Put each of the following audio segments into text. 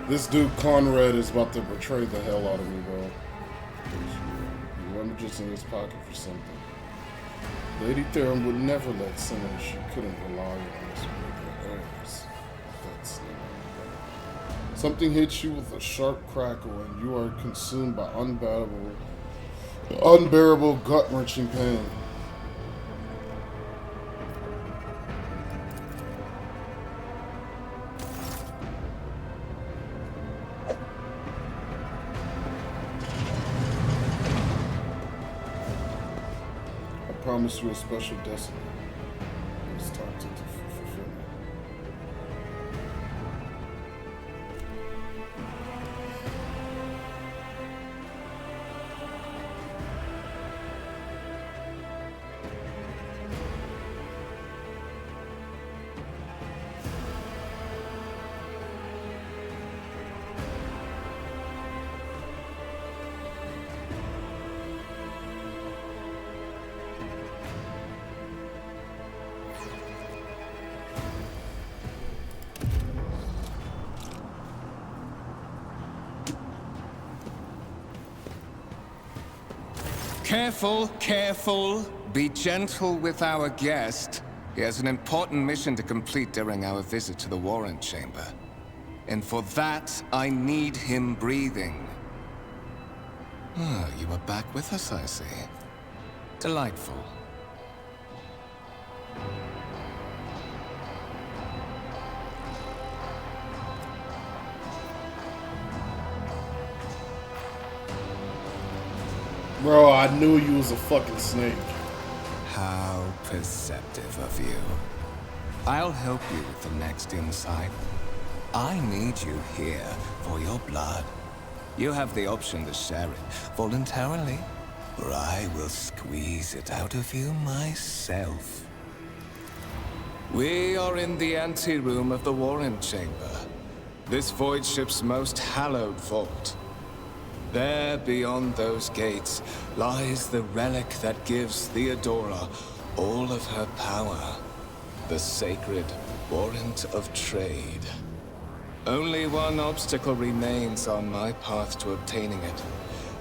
This dude Conrad is about to betray the hell out of me, bro. Rummages in his pocket for something. Lady Theron would never let someone she couldn't rely on as her heirs. That's something hits you with a sharp crackle, and you are consumed by unbearable gut-wrenching pain. I promise you a special destiny. It's time to fulfill it. Careful, careful. Be gentle with our guest. He has an important mission to complete during our visit to the Warren Chamber. And for that, I need him breathing. Ah, you are back with us, I see. Delightful. Bro, I knew you was a fucking snake. How perceptive of you. I'll help you with the next insight. I need you here for your blood. You have the option to share it voluntarily, or I will squeeze it out of you myself. We are in the anteroom of the Warren Chamber, this void ship's most hallowed vault. There, beyond those gates, lies the relic that gives Theodora all of her power. The sacred Warrant of Trade. Only one obstacle remains on my path to obtaining it.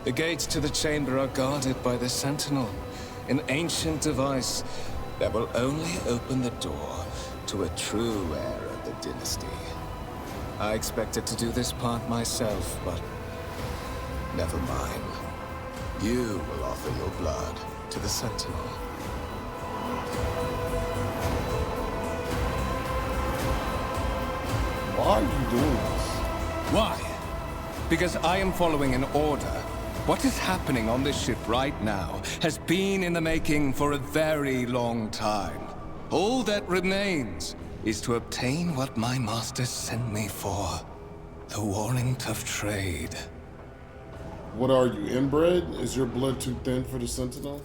The gates to the chamber are guarded by the Sentinel, an ancient device that will only open the door to a true heir of the dynasty. I expected to do this part myself, but never mind. You will offer your blood to the Sentinel. Why are you doing this? Why? Because I am following an order. What is happening on this ship right now has been in the making for a very long time. All that remains is to obtain what my master sent me for. The Warrant of Trade. What are you, inbred? Is your blood too thin for the Sentinel?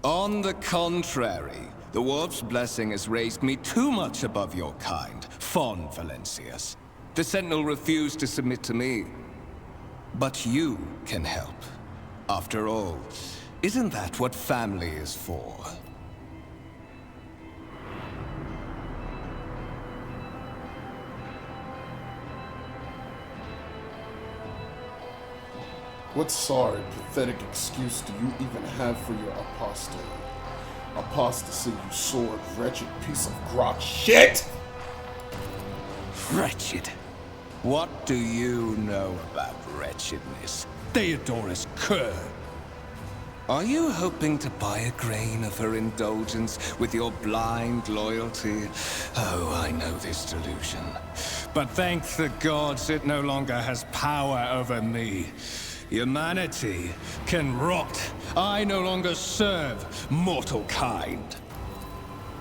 On the contrary, the Warp's blessing has raised me too much above your kind, Fon Valencius. The Sentinel refused to submit to me. But you can help. After all, isn't that what family is for? What sorry, pathetic excuse do you even have for your apostasy? Apostasy, you sword, wretched piece of grok shit! Wretched? What do you know about wretchedness? Theodora's cur. Are you hoping to buy a grain of her indulgence with your blind loyalty? Oh, I know this delusion. But thank the gods it no longer has power over me. Humanity can rot. I no longer serve mortal kind.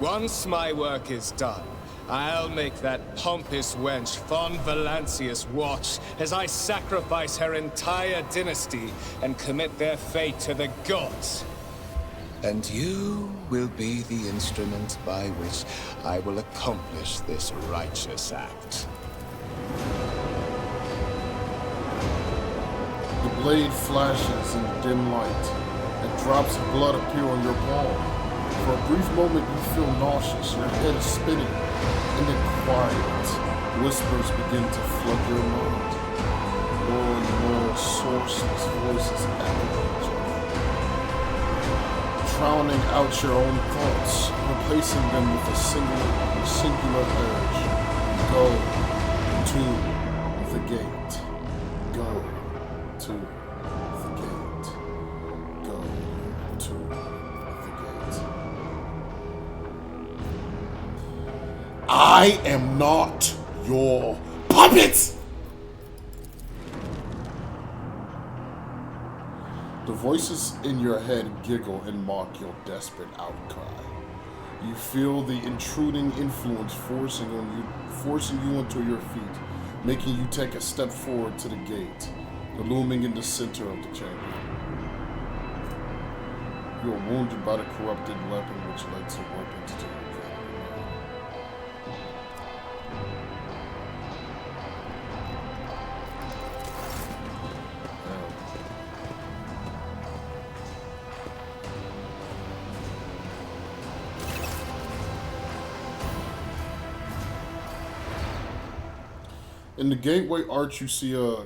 Once my work is done, I'll make that pompous wench Fon Valencius watch as I sacrifice her entire dynasty and commit their fate to the gods. And you will be the instrument by which I will accomplish this righteous act. The blade flashes in the dim light, and drops of blood appear on your palm. For a brief moment you feel nauseous, your head is spinning, and then quiet whispers begin to flood your mind. more and more sourceless voices echo each other, drowning out your own thoughts, replacing them with a singular urge. Go to the gate. Go to the gate. Go to the gate. I am not your puppet! The voices in your head giggle and mock your desperate outcry. You feel the intruding influence forcing you onto your feet, making you take a step forward to the gate, looming in the center of the chamber. You are wounded by the corrupted weapon which led to weapons to your In the gateway arch, you see a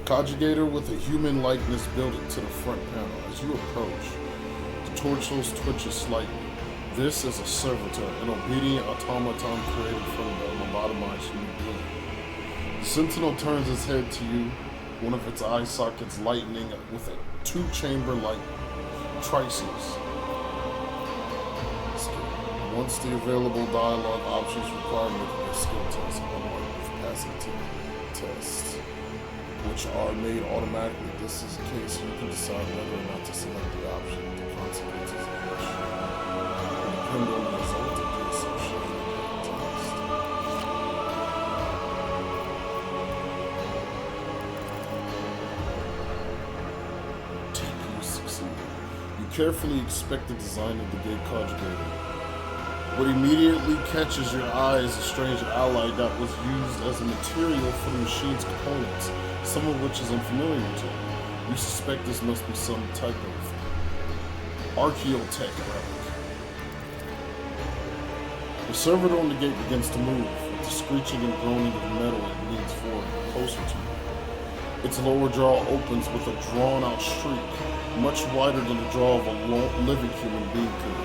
conjugator with a human likeness built into the front panel. As you approach, the torsos twitches slightly. This is a servitor, an obedient automaton created from the lobotomized human being. The sentinel turns its head to you, one of its eye sockets lightening with a two-chamber-like trices. Once the available dialogue options require making a skill test, unlike with passing tests, which are made automatically. This is the case. You can decide whether or not to select the option. The consequences of which depend on the result of the associated test. You succeed. You carefully inspect the design of the gate conjugator. What immediately catches your eye is a strange alloy that was used as a material for the machine's components, some of which is unfamiliar to you. You suspect this must be some type of archaeotech relic. The servitor on the gate begins to move. With the screeching and groaning of metal, it leans forward, closer to you. Its lower jaw opens with a drawn-out shriek, much wider than the jaw of a living human being could.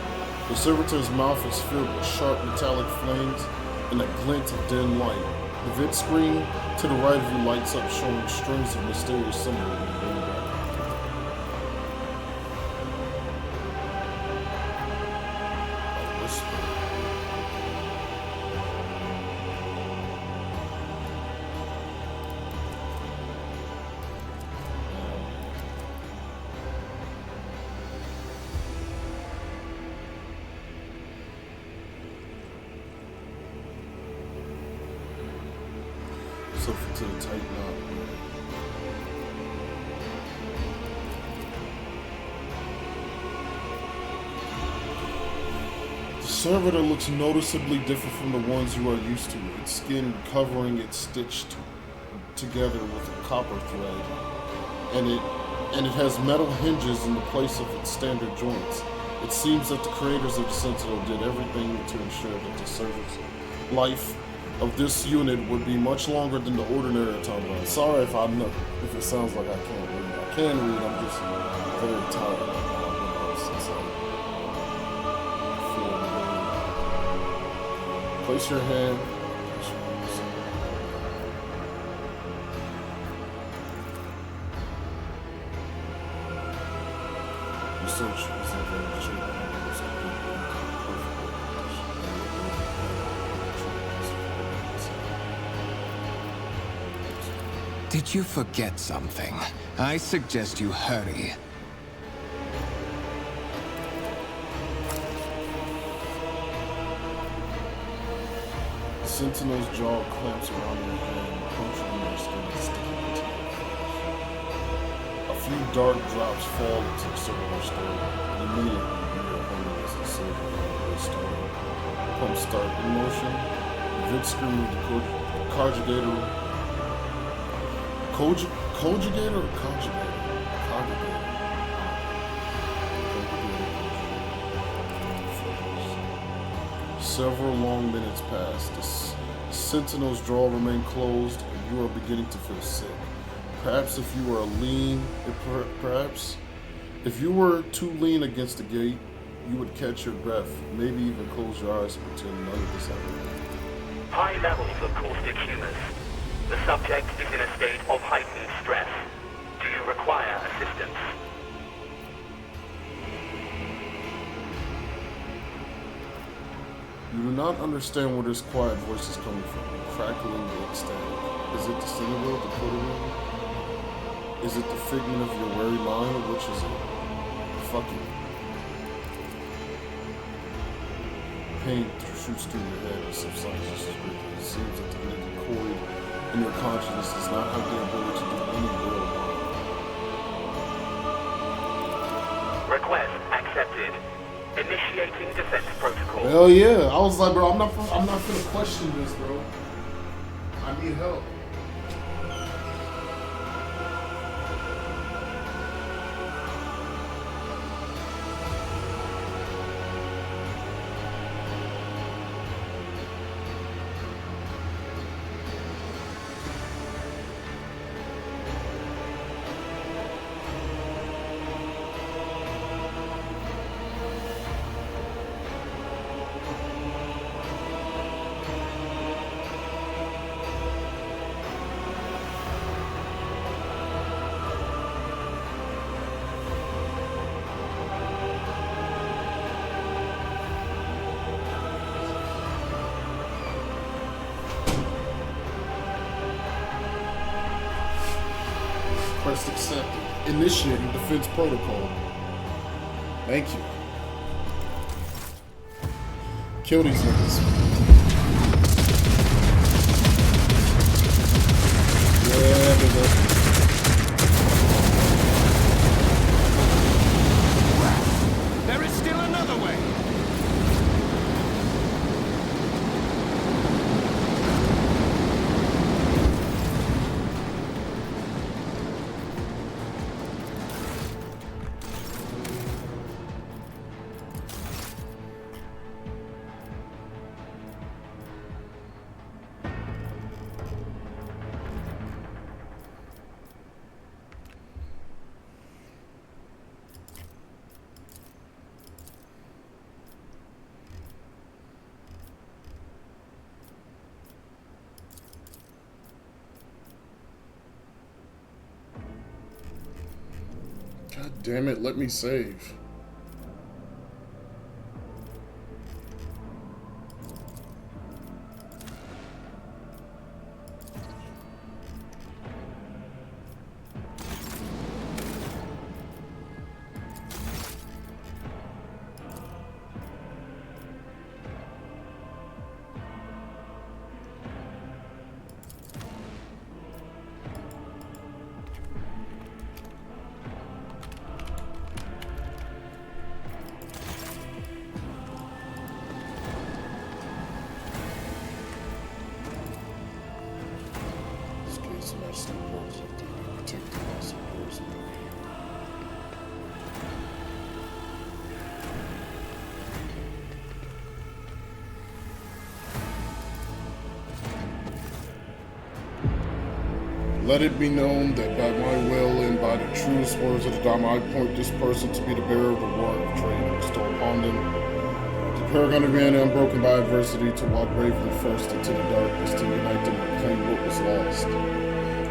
The servitor's mouth is filled with sharp metallic flames and a glint of dim light. The vid screen to the right of you lights up, showing strings of mysterious symbols in the green background. A whisper. Something to the tight knot. The servitor looks noticeably different from the ones you are used to, its skin covering it stitched together with a copper thread, and it has metal hinges in the place of its standard joints. It seems that the creators of the Sentinel did everything to ensure that the server's life of this unit would be much longer than the ordinary automaton. Sorry if it sounds like I can't read. I can read, I'm just very tired. Place your hand. Research is a very cheap. Did you forget something? I suggest you hurry. The Sentinel's jaw clamps around your hand, puncturing your skin and sticking into your flesh. A few dark drops fall into the circular stone, and immediately you are hungry as the silver stone. Pumps start in motion. The vid screen with the conjugator. Conjugator or conjugator? Conjugator. Several long minutes pass. The sentinel's jaw remain closed, and you are beginning to feel sick. Perhaps if you were too lean against the gate, you would catch your breath, maybe even close your eyes and pretend none of this happened. High levels of caustic humors. The subject is in a state of heightened stress. Do you require assistance? You do not understand where this quiet voice is coming from, crackling and static. Is it the Citadel, the Coterie? Is it the figment of your weary mind, or which is it? Fuck you. Pain shoots through your head and subsides just as quickly. It seems that the little cord in your consciousness does not have the ability to do any real harm. Request accepted. Initiating defense protocol. Hell yeah! I was like, bro, I'm not gonna question this, bro. I need help. Request accepted. Initiating defense protocol. Thank you. Kill these niggas. Yeah, nigga. There is still another way. God damn it, let me save. Let it be known that by my will and by the truest words of the Dharma, I appoint this person to be the bearer of the warrant of trade bestowed upon them. The paragon of man unbroken by adversity, to walk bravely first into the darkness, to unite them and claim what was lost.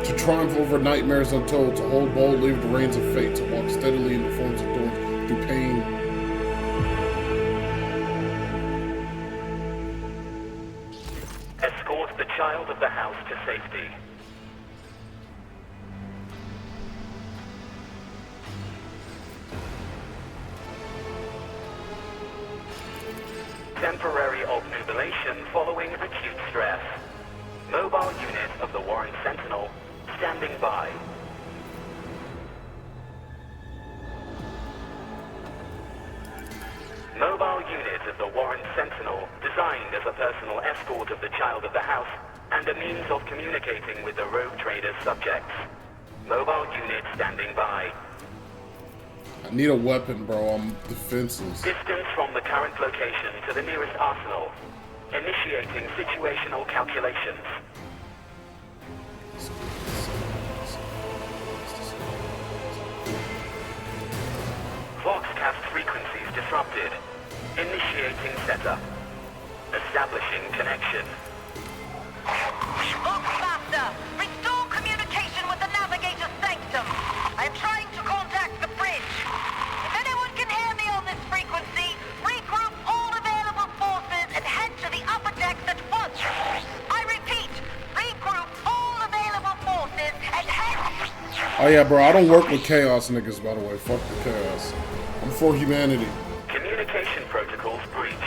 To triumph over nightmares untold, to hold boldly with the reins of fate, to walk steadily in the forms of thorns through pain. Escort the child of the house to safety. Temporary obnubilation following acute stress. Mobile unit of the Warren Sentinel standing by. Mobile unit of the Warren Sentinel designed as a personal escort of the child of the house and a means of communicating with the rogue trader's subjects. Mobile unit standing by. I need a weapon, bro. I'm defenseless. Distance from the current location to the nearest arsenal. Initiating situational calculations. Voxcast frequencies disrupted. Initiating setup. Establishing connection. Voxmaster, restore communication with the navigator's sanctum. I am trying to contact the bridge. If anyone can hear me on this frequency, regroup all available forces and head to the upper decks at once. I repeat, regroup all available forces and head... Oh yeah, bro, I don't work with chaos niggas, by the way. Fuck the chaos. I'm for humanity. Communication protocols breached.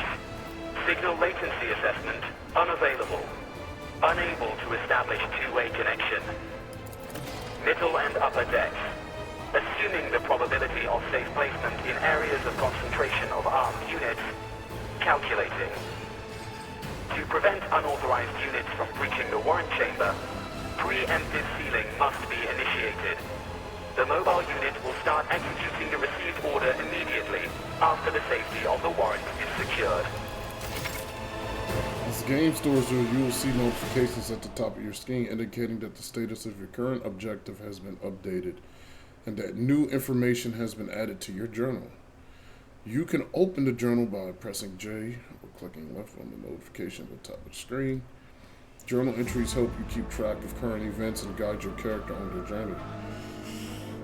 Signal latency assessment unavailable. Unable to establish two-way connection. Middle and upper decks. Assuming the probability of safe placement in areas of concentration of armed units. Calculating. To prevent unauthorized units from breaching the warrant chamber, preemptive sealing must be initiated. The mobile unit will start executing the received order immediately after the safety of the warrant is secured. As game stores you will see notifications at the top of your screen indicating that the status of your current objective has been updated and that new information has been added to your journal. You can open the journal by pressing J or clicking left on the notification at the top of the screen. Journal entries help you keep track of current events and guide your character on their journey.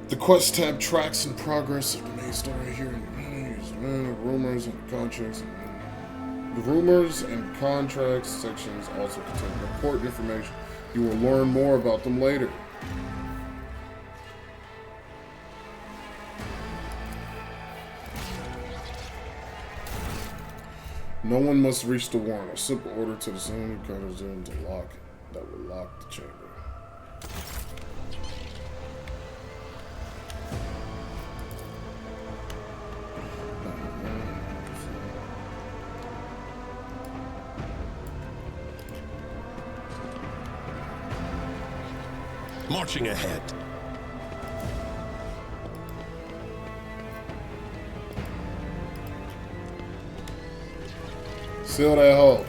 The quest tab tracks and progress of the main story here in rumors and contracts. The rumors and contracts sections also contain important information. You will learn more about them later. No one must reach the warrant. A simple order to the center cutters in to lock it. That will lock the chamber. Marching ahead. Seal that hole.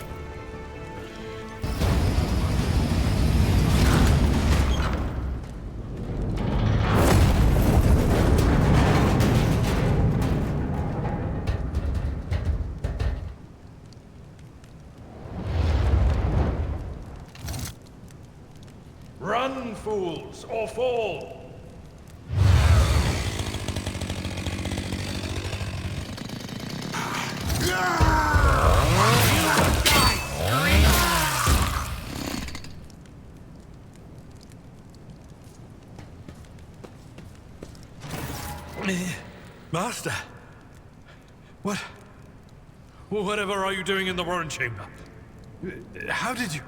Run, fools, or fall! Master! Whatever are you doing in the warrant chamber? How did you...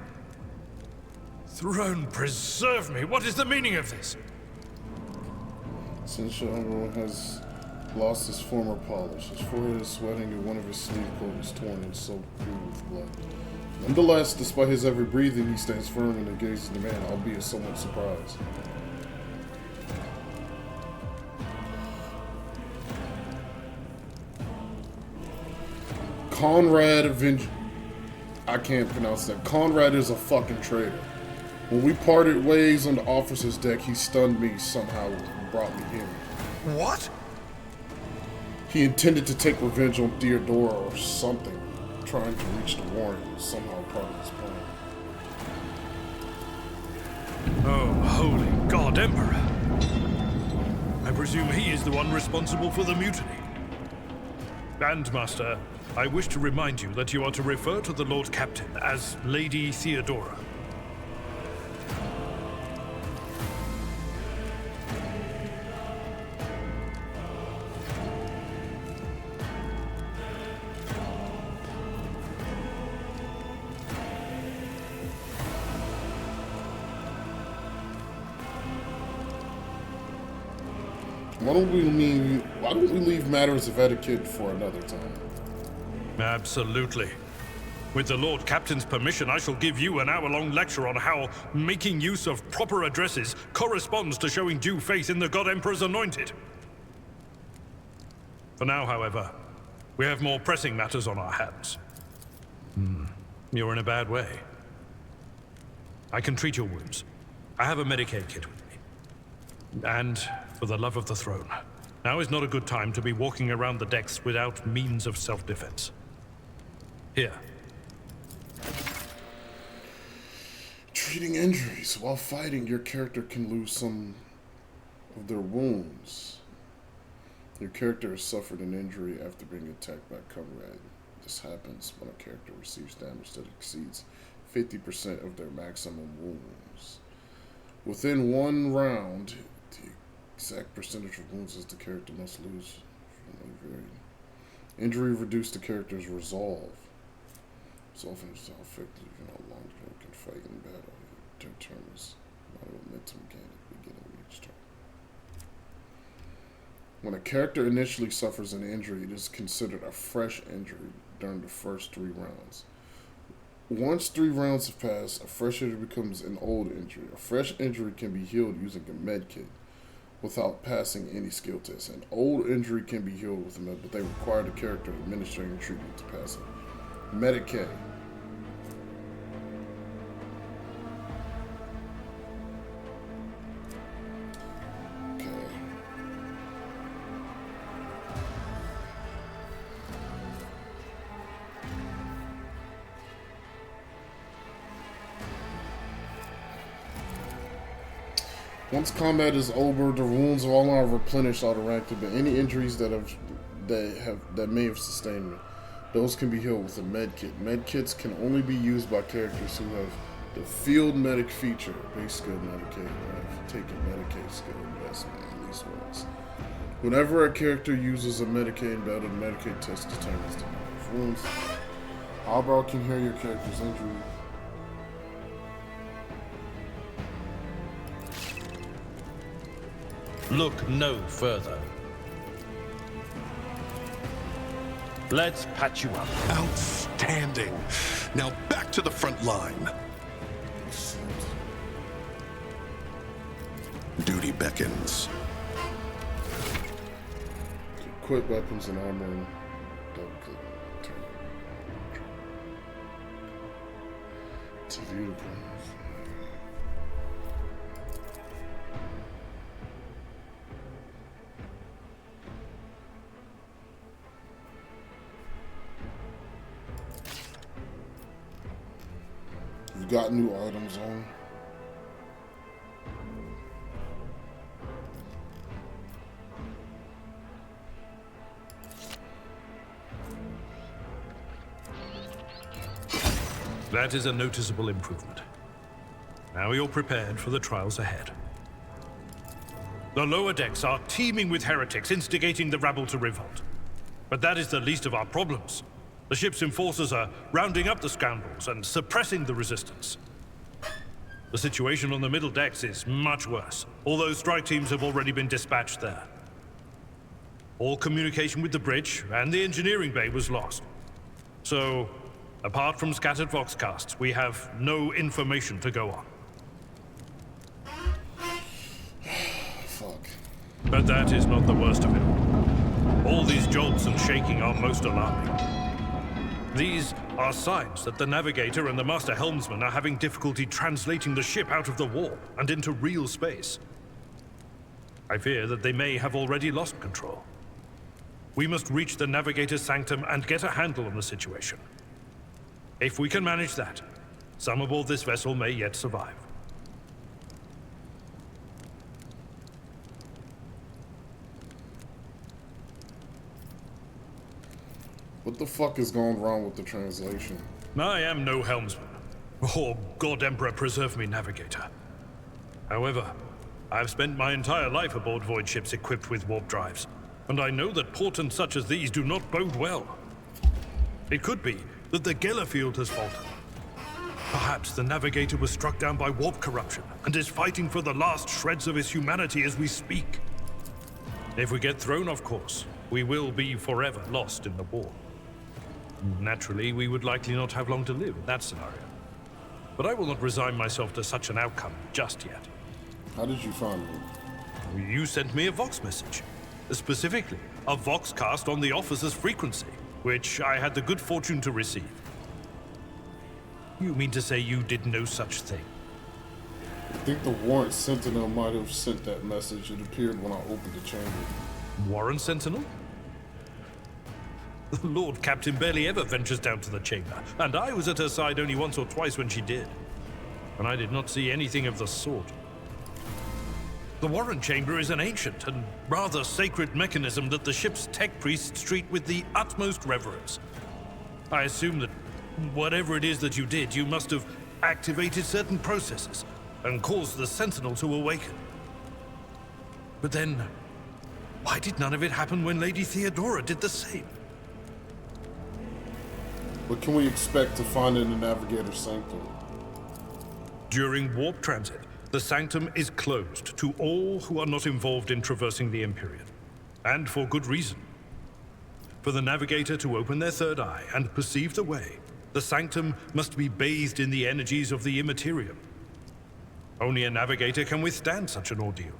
Throne preserve me! What is the meaning of this? Since your uncle has lost his former polish, his forehead is sweating and one of his sleeve coat is torn and soaked through with blood. Nonetheless, despite his every breathing, he stands firm and engages the man, albeit somewhat surprised. Conrad I can't pronounce that. Conrad is a fucking traitor. When we parted ways on the officer's deck, he stunned me somehow and brought me here. What? He intended to take revenge on Theodora or something, trying to reach the warrant was somehow part of his plan. Oh, holy God, Emperor! I presume he is the one responsible for the mutiny. And, Master, I wish to remind you that you are to refer to the Lord Captain as Lady Theodora. Why don't we leave matters of etiquette for another time? Absolutely. With the Lord Captain's permission, I shall give you an hour-long lecture on how making use of proper addresses corresponds to showing due faith in the God Emperor's anointed. For now, however, we have more pressing matters on our hands. You're in a bad way. I can treat your wounds. I have a Medicaid kit with me. And, for the love of the throne, now is not a good time to be walking around the decks without means of self-defense. Here. Treating injuries. While fighting, your character can lose some of their wounds. Your character has suffered an injury after being attacked by a comrade. This happens when a character receives damage that exceeds 50% of their maximum wounds. Within one round, the exact percentage of wounds as the character must lose from a varied. Injury reduces the character's resolve. It's often how effective and how long you can fight in battle. It determines the momentum gained at the beginning of each turn. When a character initially suffers an injury, it is considered a fresh injury during the first 3 rounds. Once 3 rounds have passed, a fresh injury becomes an old injury. A fresh injury can be healed using a med kit without passing any skill tests. An old injury can be healed with a med, but they require the character administering treatment to pass it. Medicaid. Once combat is over, the wounds of all are replenished automatically, but any injuries that may have sustained, those can be healed with a med kit. Med kits can only be used by characters who have the field medic feature, base skill Medicaid, or have taken Medicaid skill investment at least once. Whenever a character uses a Medicaid in battle, the Medicaid test determines the number of wounds. Eyebrow can heal your character's injury. Look no further. Let's patch you up. Outstanding. Now back to the front line. Duty beckons. Equip weapons and armor and double click. To view the plans. You've got new items on. That is a noticeable improvement. Now you're prepared for the trials ahead. The lower decks are teeming with heretics instigating the rabble to revolt. But that is the least of our problems. The ship's enforcers are rounding up the scoundrels and suppressing the resistance. The situation on the middle decks is much worse, although strike teams have already been dispatched there. All communication with the bridge and the engineering bay was lost. So, apart from scattered voxcasts, we have no information to go on. Fuck. But that is not the worst of it all. All these jolts and shaking are most alarming. These are signs that the navigator and the master helmsman are having difficulty translating the ship out of the warp and into real space. I fear that they may have already lost control. We must reach the navigator's sanctum and get a handle on the situation. If we can manage that, some aboard this vessel may yet survive. What the fuck is going wrong with the translation? I am no helmsman. Oh, God Emperor preserve me, navigator. However, I have spent my entire life aboard void ships equipped with warp drives, and I know that portents such as these do not bode well. It could be that the Geller field has faltered. Perhaps the navigator was struck down by warp corruption and is fighting for the last shreds of his humanity as we speak. If we get thrown off course, we will be forever lost in the war. Naturally, we would likely not have long to live in that scenario. But I will not resign myself to such an outcome just yet. How did you find me? You sent me a Vox message. Specifically, a voxcast on the officer's frequency, which I had the good fortune to receive. You mean to say you did no such thing? I think the Warrant Sentinel might have sent that message. It appeared when I opened the chamber. Warrant Sentinel? The Lord Captain barely ever ventures down to the chamber, and I was at her side only once or twice when she did. And I did not see anything of the sort. The Warrant Chamber is an ancient and rather sacred mechanism that the ship's tech priests treat with the utmost reverence. I assume that whatever it is that you did, you must have activated certain processes and caused the Sentinel to awaken. But then, why did none of it happen when Lady Theodora did the same? What can we expect to find in the Navigator's Sanctum? During warp transit, the Sanctum is closed to all who are not involved in traversing the Empyrean. And for good reason. For the Navigator to open their third eye and perceive the way, the Sanctum must be bathed in the energies of the Immaterium. Only a Navigator can withstand such an ordeal.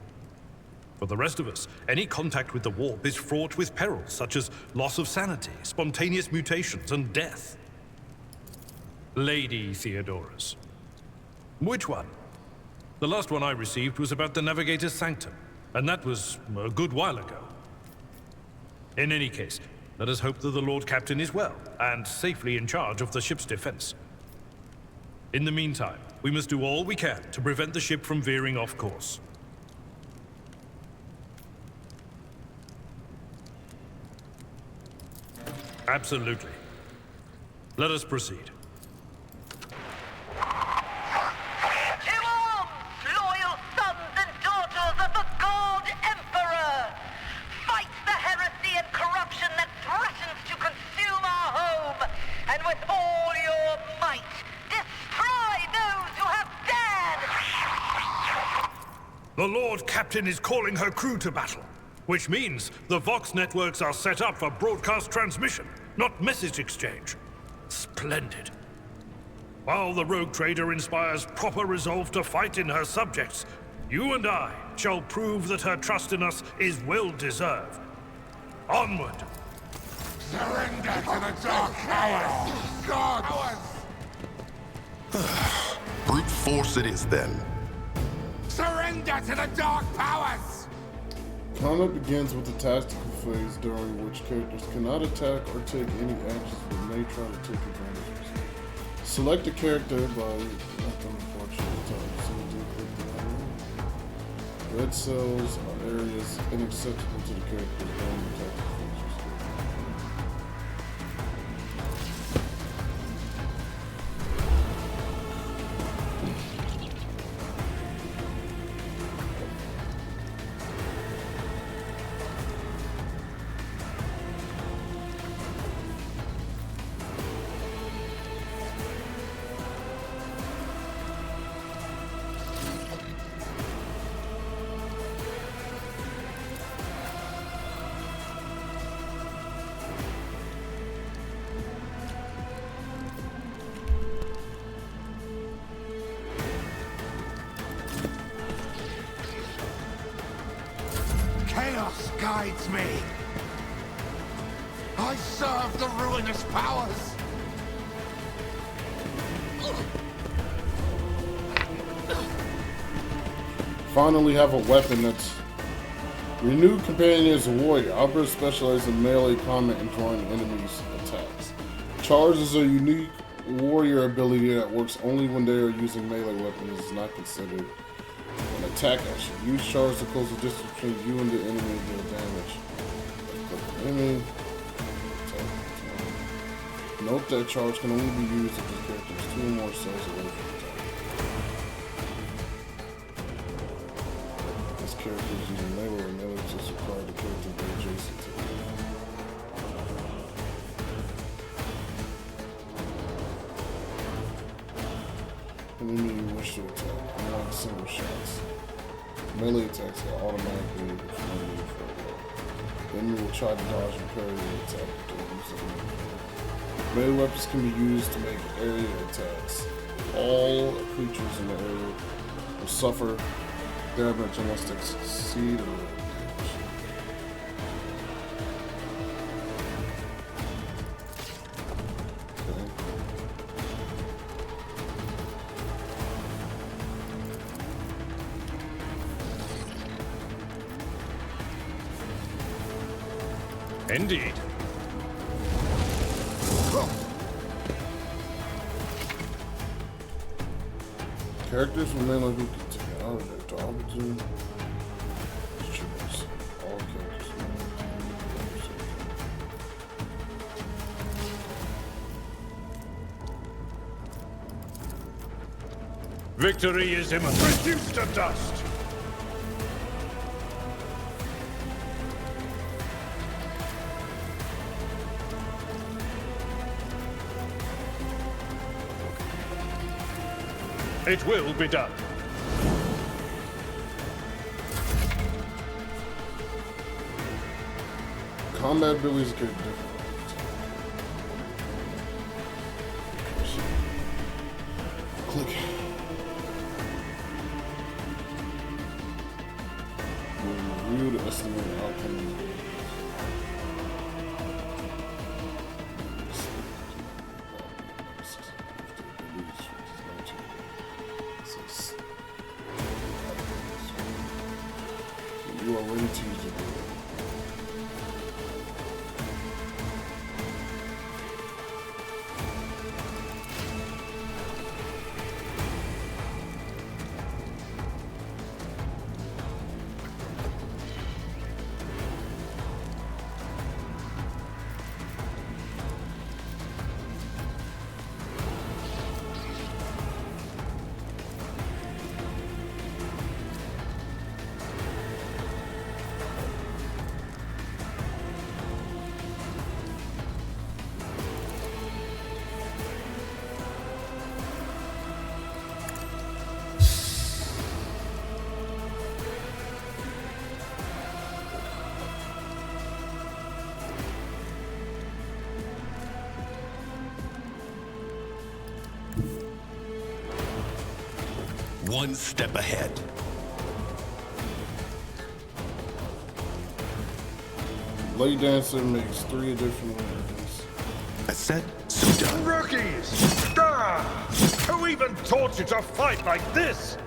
For the rest of us, any contact with the warp is fraught with perils such as loss of sanity, spontaneous mutations, and death. Lady Theodora's. Which one? The last one I received was about the Navigator's Sanctum, and that was a good while ago. In any case, let us hope that the Lord Captain is well, and safely in charge of the ship's defense. In the meantime, we must do all we can to prevent the ship from veering off course. Absolutely. Let us proceed. To arms, loyal sons and daughters of the God Emperor! Fight the heresy and corruption that threatens to consume our home, and with all your might, destroy those who have dared! The Lord Captain is calling her crew to battle, which means the Vox networks are set up for broadcast transmission, not message exchange. Splendid. While the rogue trader inspires proper resolve to fight in her subjects, you and I shall prove that her trust in us is well deserved. Onward! Surrender to the Dark Powers! God! Brute force it is then. Surrender to the Dark Powers! Combat begins with the tactical phase, during which characters cannot attack or take any actions but may try to take advantages. Select a character by red cells are areas inaccessible to the character during the tactical phases. Chaos guides me. I serve the ruinous powers. Finally have a weapon that's renewed companion as a warrior. Opera specializes in melee combat and drawing enemies' attacks. Charge is a unique warrior ability that works only when they are using melee weapons. Is not considered an attack action. Use charge to close the distance between you and the enemy and deal damage. Enemy. Note that charge can only be used if the character is 2 or more cells away from the target. This character is using melee or melee just require the character to be adjacent to it. Enemy you wish to attack. Unlock single shots. Melee attacks are automatically performed for the enemy will try to dodge and parry the attack if they use it. Melee weapons can be used to make area attacks. All creatures in the area will suffer damage unless they succeed or damage. Indeed. Characters will mainly be taken out of their targeting. Choose all characters. Victory is imminent. Reduced to dust. It will be done. Combat abilities get different. Click. We'll review the estimated outcome. You are ready to use it. One step ahead. Blade Dancer makes 3 additional weapons. I said, so done. Rookies! Ah! Who even taught you to fight like this?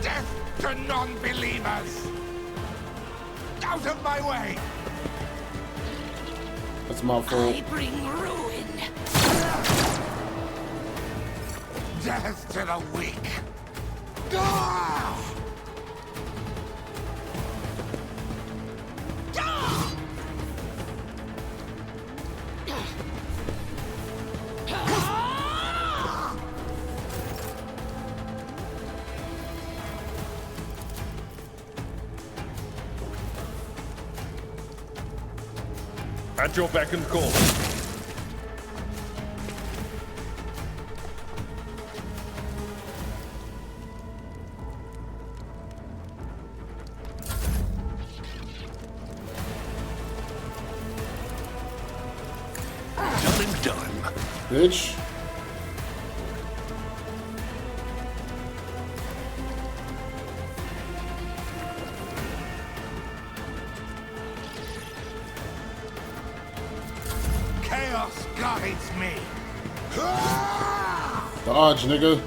Death to non-believers! Out of my way! That's my fault. I bring ruin. Death to the weak! Ah! At your beck and call. Done and done. Bitch. Chaos guides me! Dodge, nigga.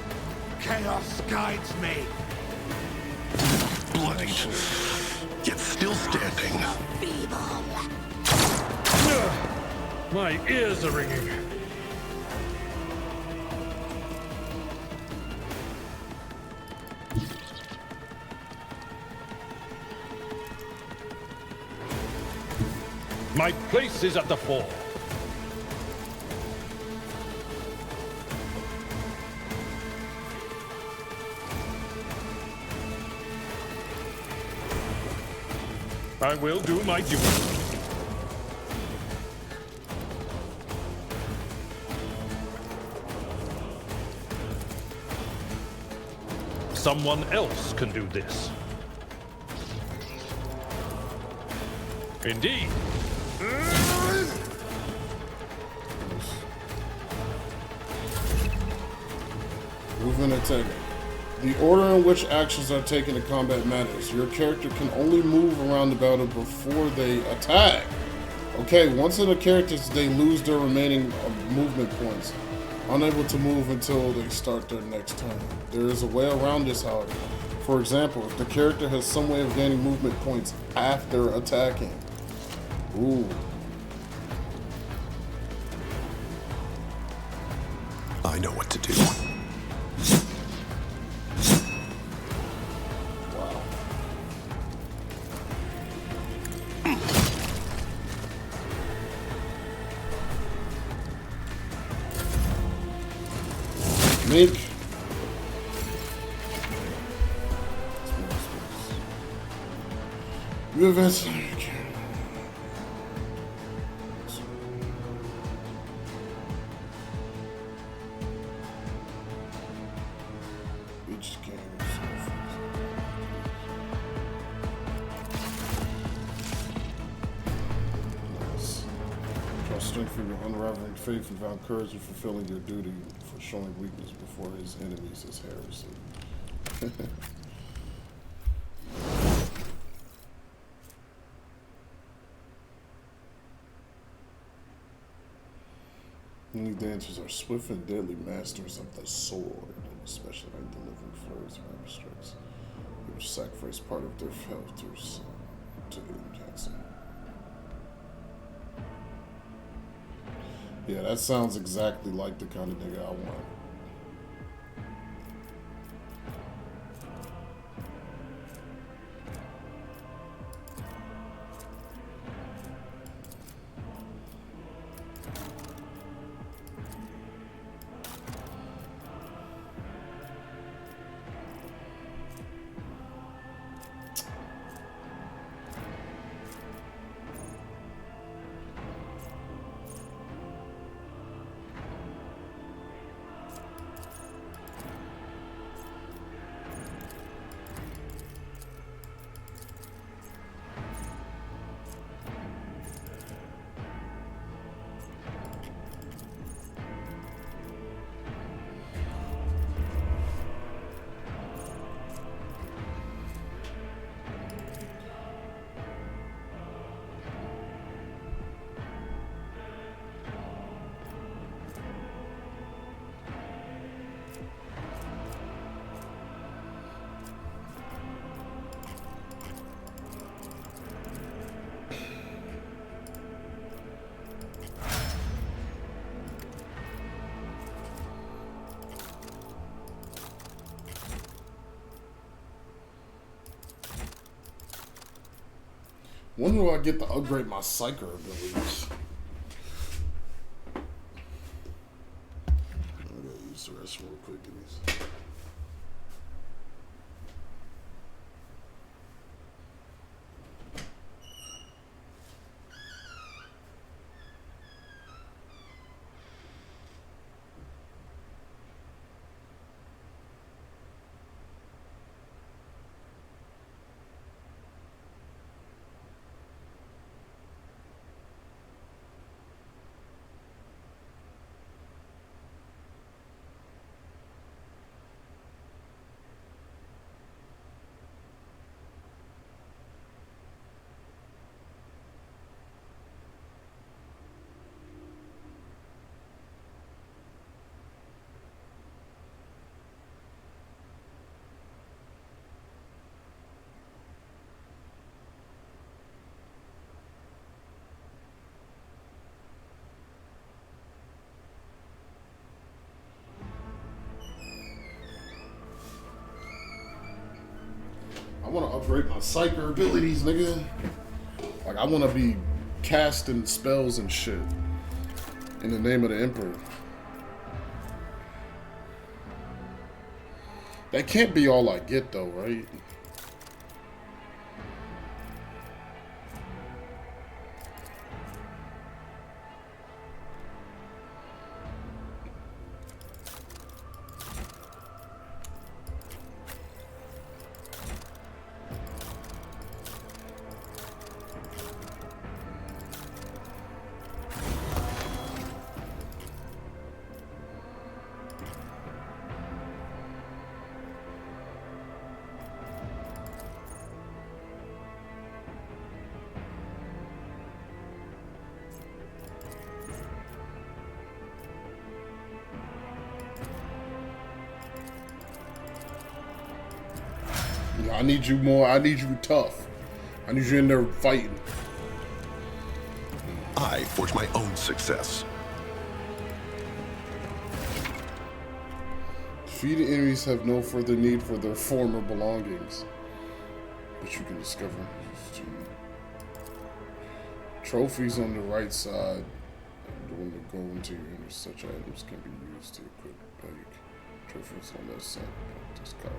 Chaos guides me! Bloodied, yet still standing. My ears are ringing. My place is at the fore. I will do my duty. Someone else can do this. Indeed. Movement attack. The order in which actions are taken in combat matters. Your character can only move around the battle before they attack. Okay, once in a character, they lose their remaining movement points. Unable to move until they start their next turn. There is a way around this, however. For example, if the character has some way of gaining movement points after attacking. Ooh. I know what to do. Wow. Mink. You advance. Each game. Nice. Trust strength for your unraveling faith and found courage in fulfilling your duty for showing weakness before his enemies is heresy. Many dancers are swift and deadly masters of the sword, especially by delivering flurries of rapid strikes. They will sacrifice part of their filters to cancel. Yeah, that sounds exactly like the kind of nigga I want. When do I get to upgrade my psyker abilities? I gotta use the rest real quick in these. I want to upgrade my psyker abilities, nigga. Like, I want to be casting spells and shit in the name of the Emperor. That can't be all I get, though, right? I need you more. I need you tough. I need you in there fighting. I forge my own success. Defeated enemies have no further need for their former belongings, but you can discover trophies on the right side. And when you go into your inner, such items can be used to equip like trophies on that side of this card.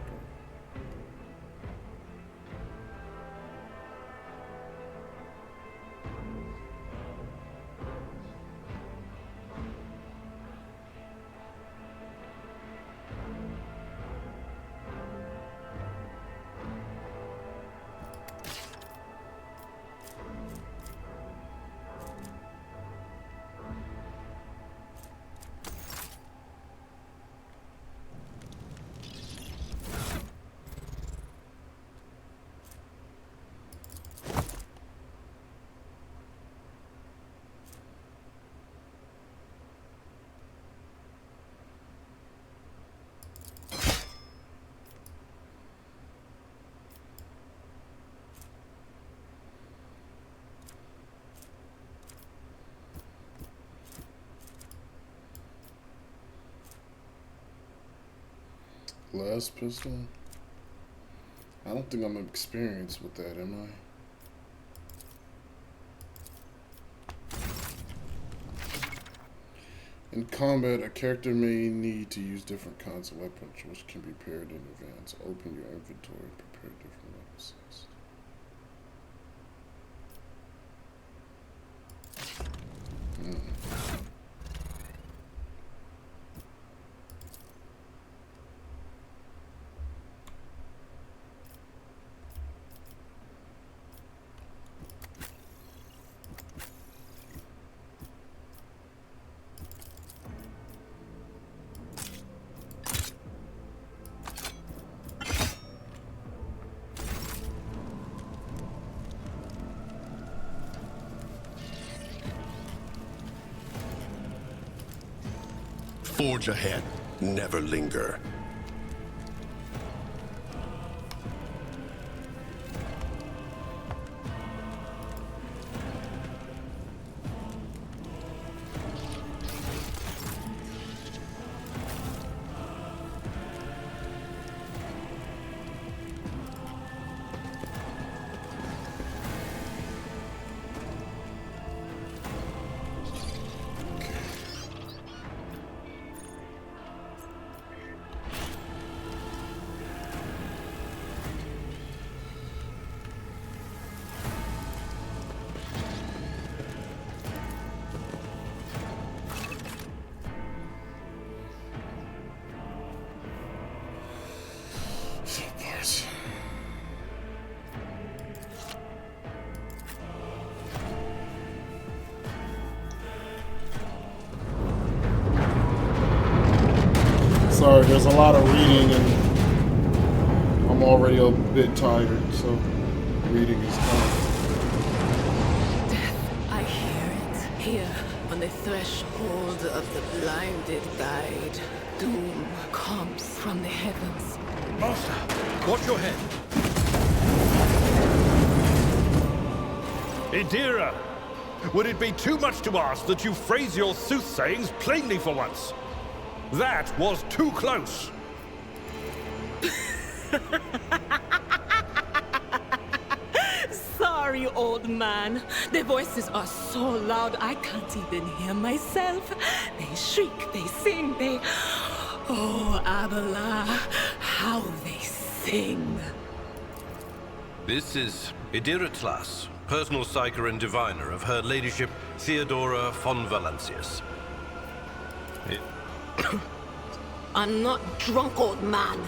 Last pistol? I don't think I'm experienced with that, am I? In combat, a character may need to use different kinds of weapons, which can be paired in advance. Open your inventory and prepare different weapons. Forge ahead, never linger. Sorry, there's a lot of reading and I'm already a bit tired, so reading is tough. Death, I hear it. Here, on the threshold of the blinded guide, doom comes from the heavens. Master, watch your head. Idira, would it be too much to ask that you phrase your soothsayings plainly for once? That was too close. Sorry, old man. The voices are so loud I can't even hear myself. They shriek, they sing, they... Oh, Abala, how they sing. This is Idira Tlas, personal psyker and diviner of Her Ladyship Theodora von Valancius. I'm not drunk, old man.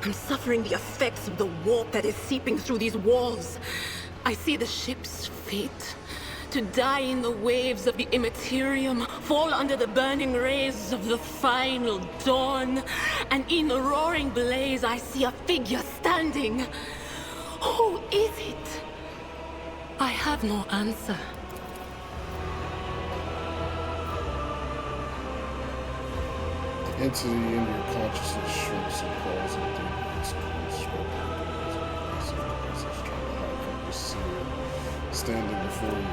I'm suffering the effects of the warp that is seeping through these walls. I see the ship's fate. To die in the waves of the immaterium, fall under the burning rays of the final dawn. And in the roaring blaze, I see a figure standing. Who is it? I have no answer. The entity in your consciousness shrinks and crawls into its standing before you.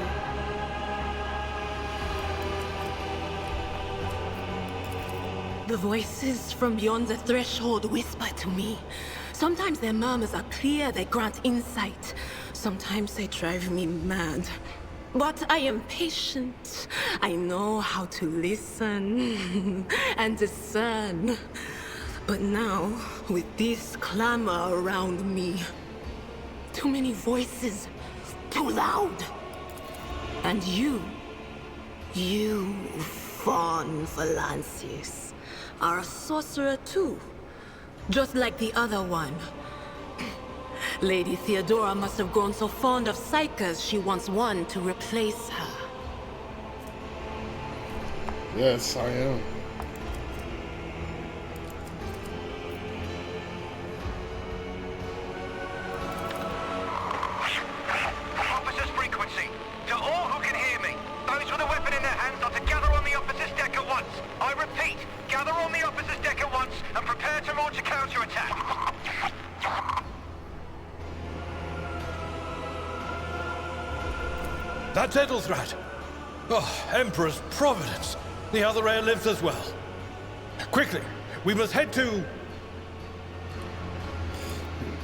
The voices from beyond the threshold whisper to me. Sometimes their murmurs are clear, they grant insight. Sometimes they drive me mad. But I am patient. I know how to listen and discern. But now, with this clamor around me, too many voices, too loud. And you, Von Valancius, are a sorcerer too, just like the other one. Lady Theodora must have grown so fond of psychers she wants one to replace her. Yes, I am. Officers frequency. To all who can hear me, those with a weapon in their hands are to gather on the officers' deck at once. I repeat, gather on the officers' deck at once and prepare to launch a counterattack. That's Edelthrat! Oh, Emperor's Providence! The other heir lives as well. Quickly, we must head to...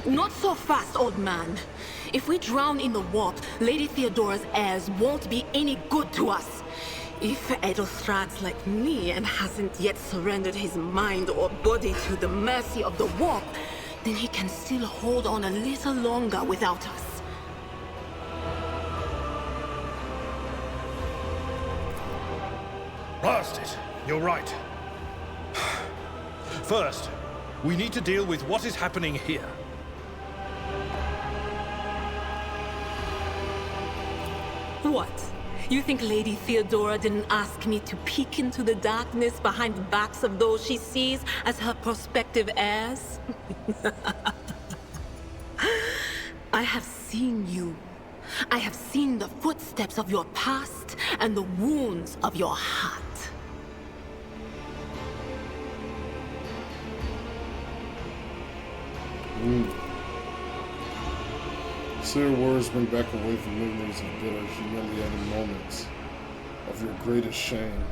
Not so fast, old man. If we drown in the warp, Lady Theodora's heirs won't be any good to us. If Edelthrat's like me and hasn't yet surrendered his mind or body to the mercy of the warp, then he can still hold on a little longer without us. Blast it! You're right. First, we need to deal with what is happening here. What? You think Lady Theodora didn't ask me to peek into the darkness behind the backs of those she sees as her prospective heirs? I have seen you. I have seen the footsteps of your past and the wounds of your heart. Say your words bring back away from memories of bitter, humiliating moments of your greatest shame.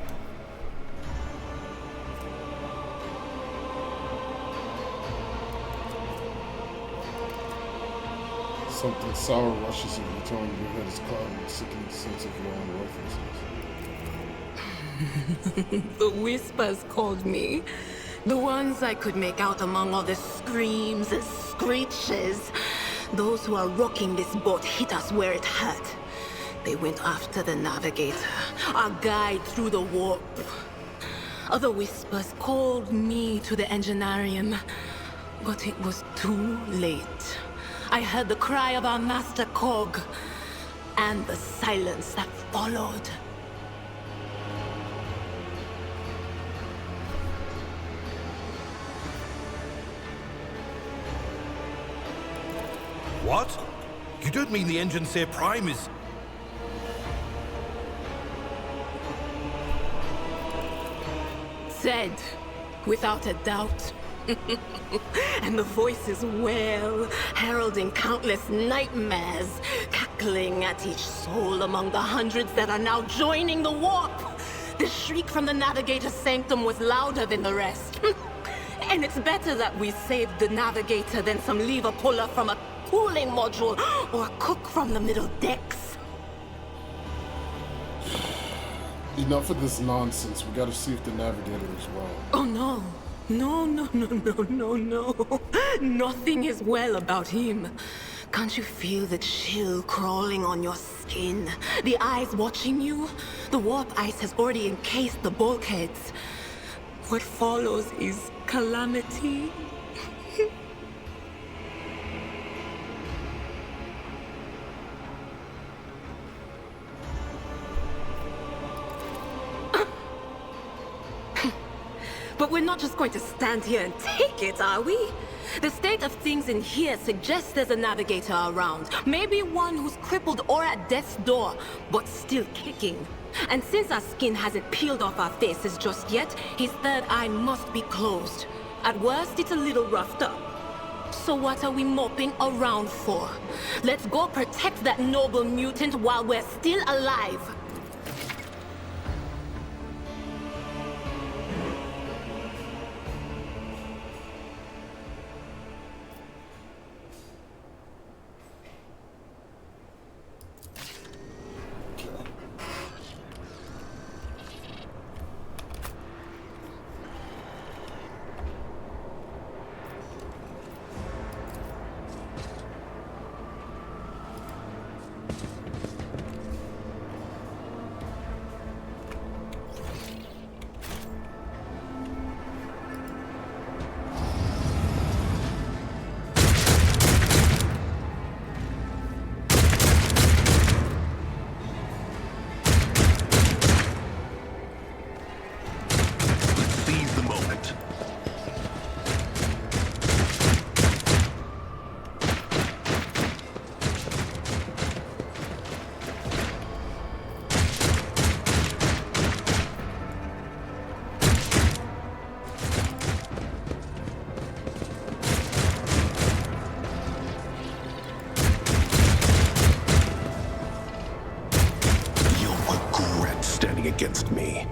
Something sour rushes in your tongue, your head is clouded with a sickening sense of your own worthlessness. The whispers called me. The ones I could make out among all the screams and screeches. Those who are rocking this boat hit us where it hurt. They went after the navigator, our guide through the warp. Other whispers called me to the enginarium, but it was too late. I heard the cry of our master Cog, and the silence that followed. What? You don't mean the Enginseer Prime is... Said, without a doubt. And the voices wail, heralding countless nightmares, cackling at each soul among the hundreds that are now joining the warp. The shriek from the Navigator's sanctum was louder than the rest. And it's better that we saved the Navigator than some lever puller from a cooling module or a cook from the middle decks. Enough of this nonsense. We gotta see if the Navigator is well. Oh no. No. Nothing is well about him. Can't you feel the chill crawling on your skin? The eyes watching you? The warp ice has already encased the bulkheads. What follows is calamity. But we're not just going to stand here and take it, are we? The state of things in here suggests there's a navigator around. Maybe one who's crippled or at death's door, but still kicking. And since our skin hasn't peeled off our faces just yet, his third eye must be closed. At worst, it's a little roughed up. So what are we moping around for? Let's go protect that noble mutant while we're still alive. Seize the moment. You'll regret standing against me.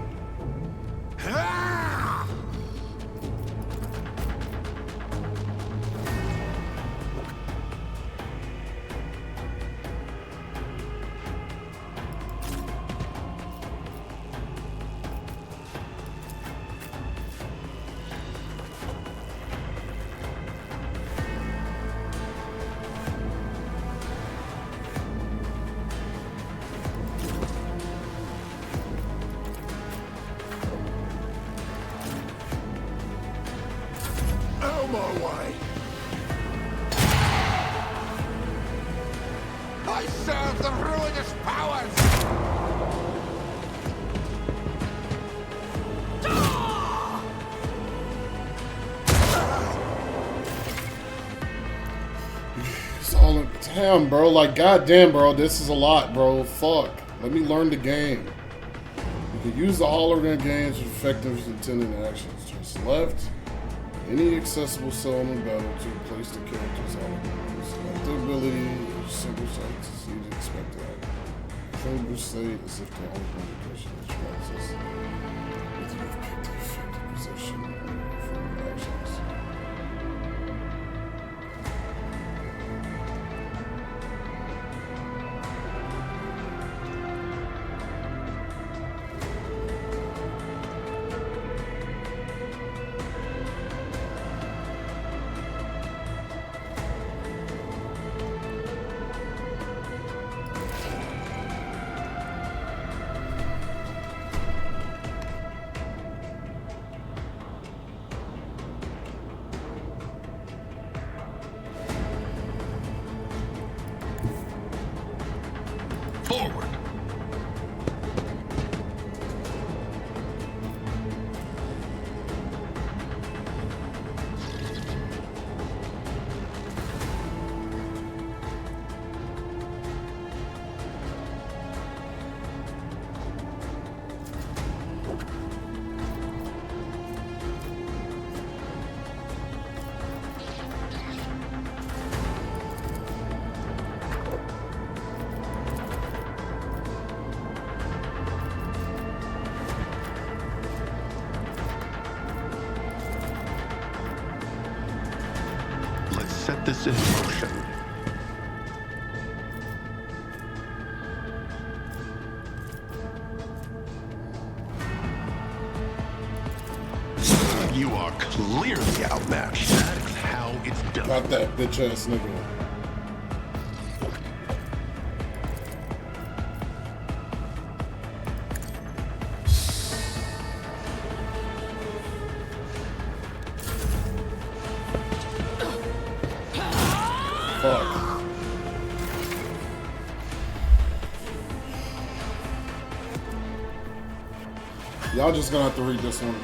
My way. I serve the ruinous powers! It's all damn, bro. Like, goddamn, bro. This is a lot, bro. Fuck. Let me learn the game. You can use the hologram games with effective intended actions. Just left. Any accessible cell in the battle to replace the character's holograms. Select the ability of simple sights as you'd expect to happen. Trigger state as if the hologram person is processed with you have picked the effective position for your actions. Forward! Set this in motion. You are clearly outmatched. That's how it's done. Got that bitch ass nigga. Fuck. Y'all just gonna have to read this one.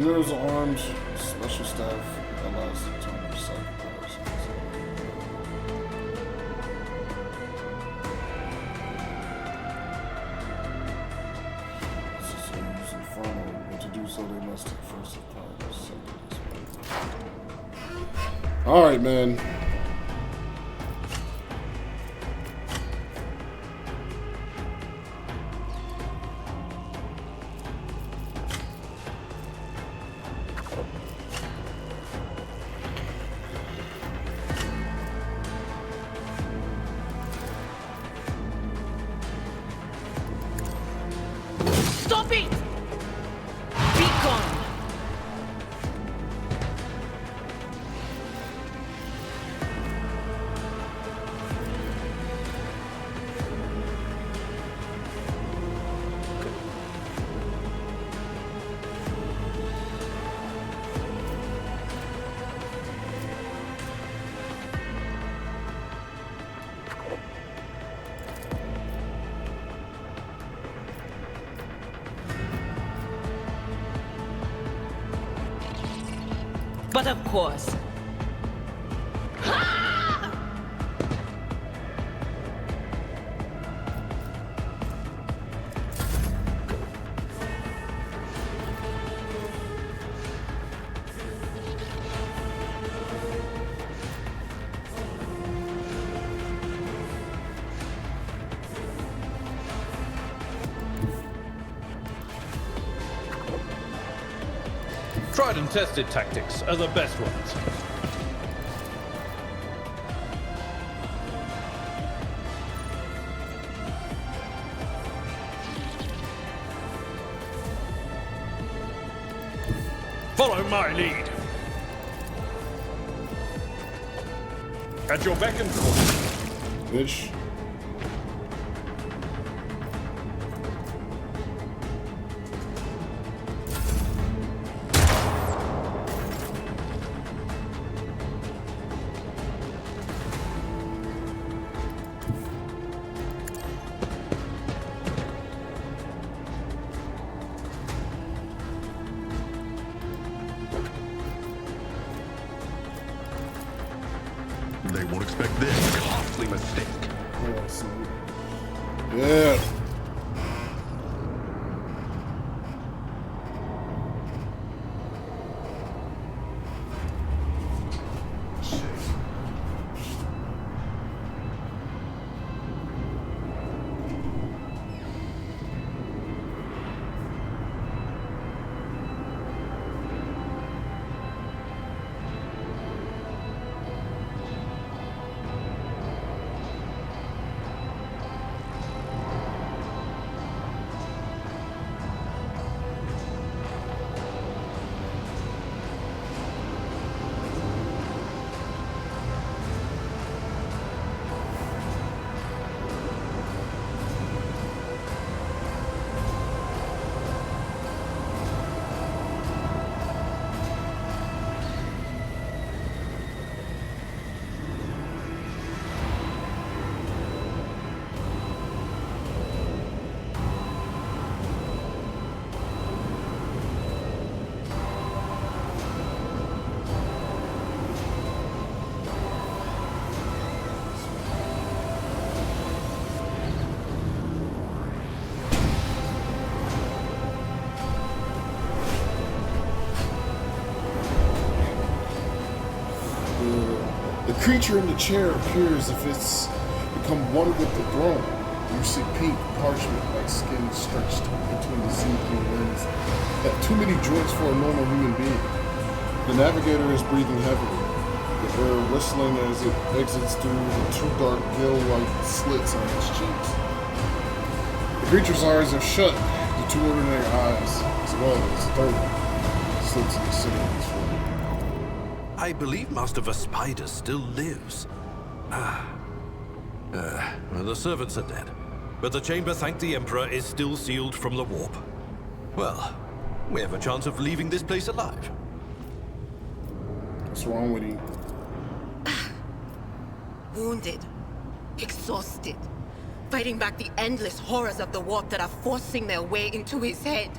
Heroes armed special staff allows the turn of cycle powers. This is use Inferno, but to do so they must take first of powers. Alright, man. Stop it! Be gone! But of course. Tried and tested tactics are the best ones. Follow my lead. At your beck and call. Bitch. They won't expect this costly mistake. Yeah. The creature in the chair appears if it's become one with the throne. You see pink parchment-like skin stretched between the zinc-blue limbs that too many joints for a normal human being. The navigator is breathing heavily, the air whistling as it exits through the two dark gill-like slits on its cheeks. The creature's eyes are shut, the two ordinary eyes, as well as the third one, slits in the center of his forehead. I believe Master Vespider still lives. Well, the servants are dead. But the chamber, thank the Emperor, is still sealed from the warp. Well, we have a chance of leaving this place alive. What's wrong with you? Wounded. Exhausted. Fighting back the endless horrors of the warp that are forcing their way into his head.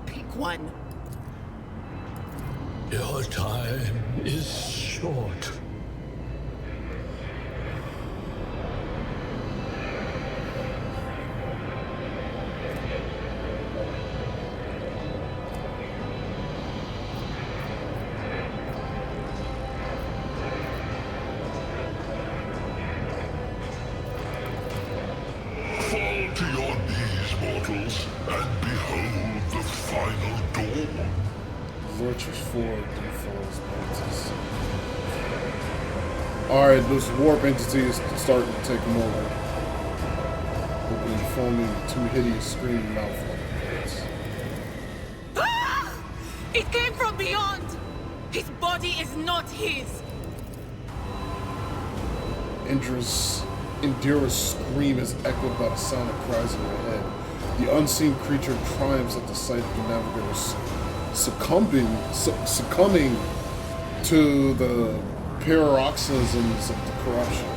Pick one. Your time is short. Fall to your knees, mortals, and behold the final dawn. Lurchers forward and falls bounces. Alright, this warp entity is starting to take him over. Opening, foaming, two hideous screaming mouth like Ah! It came from beyond! His body is not his! Indira's scream is echoed by the sound of cries in her head. The unseen creature triumphs at the sight of the navigators succumbing to the paroxysms of the corruption.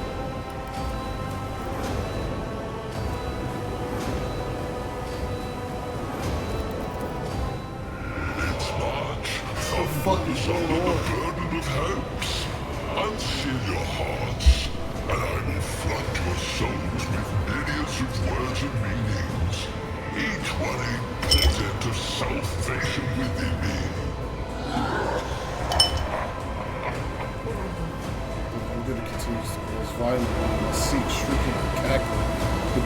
Let's march. Thunders under the burden of hopes. Unseal your hearts, and I will flood your souls with myriads of words and meanings, each one a portent of salvation within me. I'm gonna continue to grow violently in his seat, shrieking and cackling. But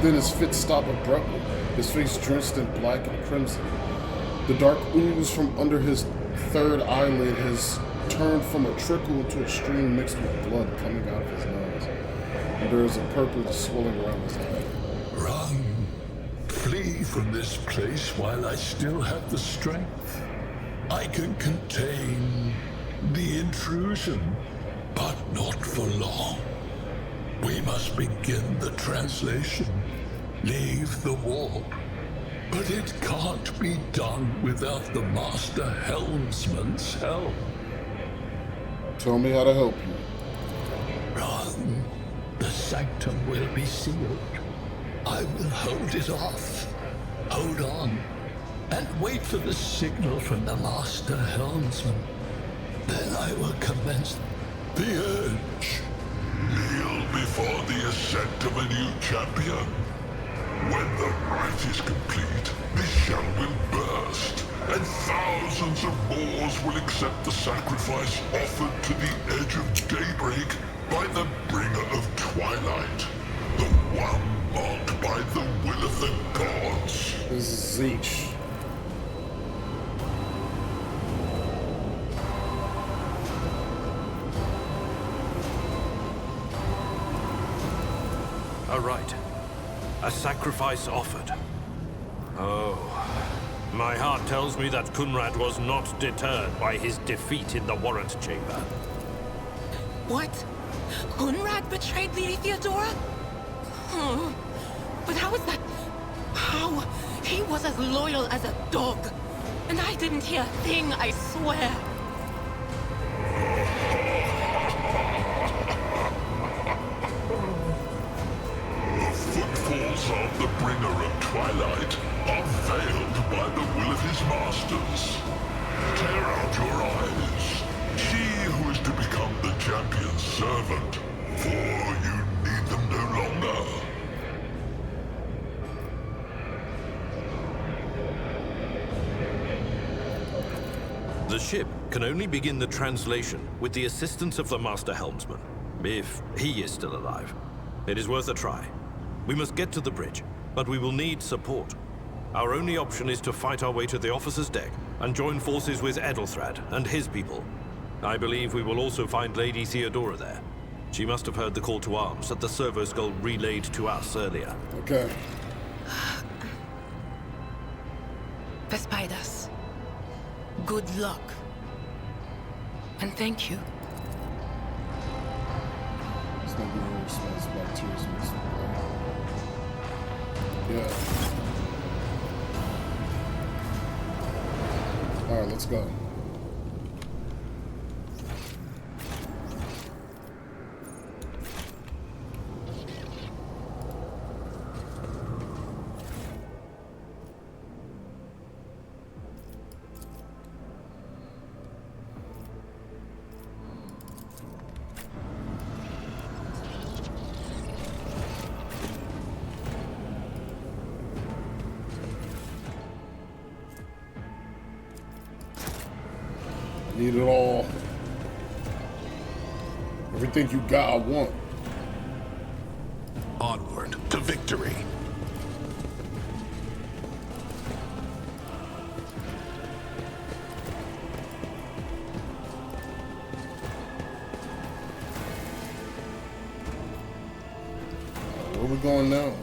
then his fit stop abruptly, his face drenched in black and crimson. The dark ooze from under his third eyelid has turned from a trickle into a stream mixed with blood coming out of his nose. And there is a purplish swelling around his head. Run. Flee from this place while I still have the strength. I can contain the intrusion, but not for long. We must begin the translation. Leave the wall. But it can't be done without the Master Helmsman's help. Tell me how to help you. Run. The sanctum will be sealed. I will hold it off. Hold on. And wait for the signal from the Master Helmsman. Then I will commence the urge. Kneel before the ascent of a new champion. When the rite is complete, the shell will burst, and thousands of Moors will accept the sacrifice offered to the edge of daybreak by the bringer of twilight, the one marked by the will of the gods. This is Zeech. All right. A sacrifice offered. Oh. My heart tells me that Kunrad was not deterred by his defeat in the warrant chamber. What? Kunrad betrayed Lady Theodora? Oh, but how is that? How? He was as loyal as a dog. And I didn't hear a thing, I swear. Footfalls of the bringer of twilight are veiled by the will of his masters. Tear out your eyes. She who is to become the champion's servant, for you need them no longer. The ship can only begin the translation with the assistance of the Master Helmsman, if he is still alive. It is worth a try. We must get to the bridge, but we will need support. Our only option is to fight our way to the officer's deck and join forces with Edelthrad and his people. I believe we will also find Lady Theodora there. She must have heard the call to arms that the servo skull relayed to us earlier. Okay. Vespidas. Good luck. And thank you. It's not gonna really smells bacteria mixed with blood. Yeah. Alright, let's go. need it all. Everything you got, I want. Onward to victory. Where we going now?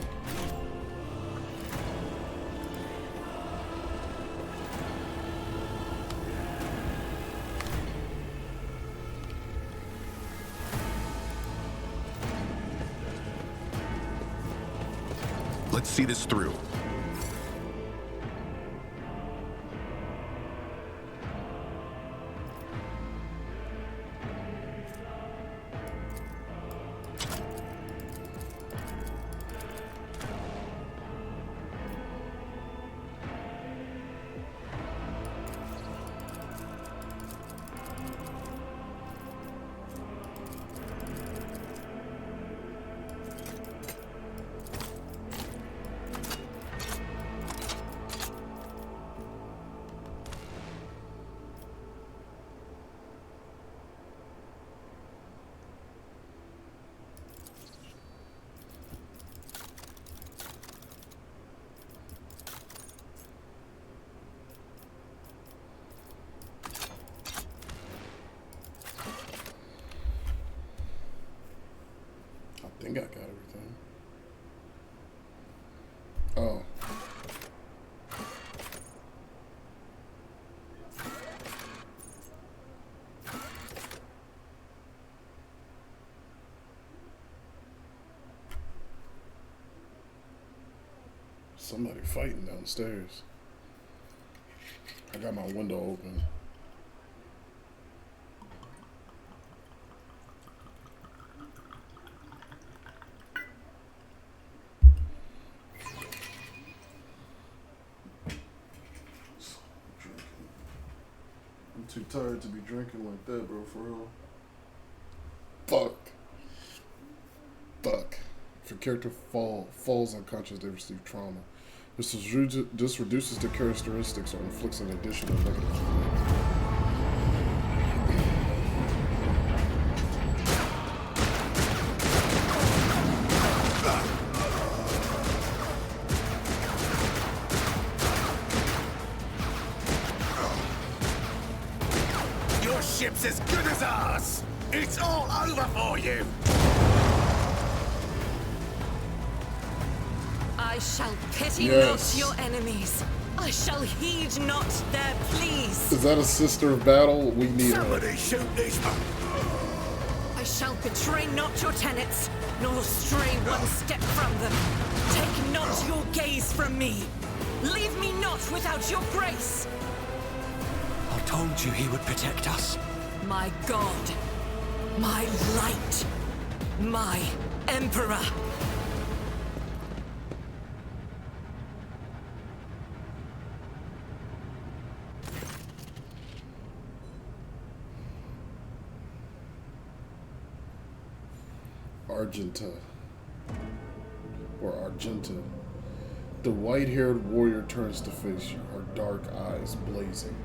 Let's see this through. I think I got everything. Oh. Somebody fighting downstairs. I got my window open. I'm too tired to be drinking like that, bro, for real. Fuck. If a character falls unconscious, they receive trauma. This reduces the characteristics or inflicts an additional negative effect. Your ship's as good as ours! It's all over for you! I shall pity Yes. not your enemies. I shall heed not their pleas. Is that a sister of battle? We need her. Somebody shoot these I shall betray not your tenets, nor stray one step from them. Take not your gaze from me. Leave me not without your grace. I told you he would protect us. My God, my light, my emperor. Argenta. The white-haired warrior turns to face you, her dark eyes blazing.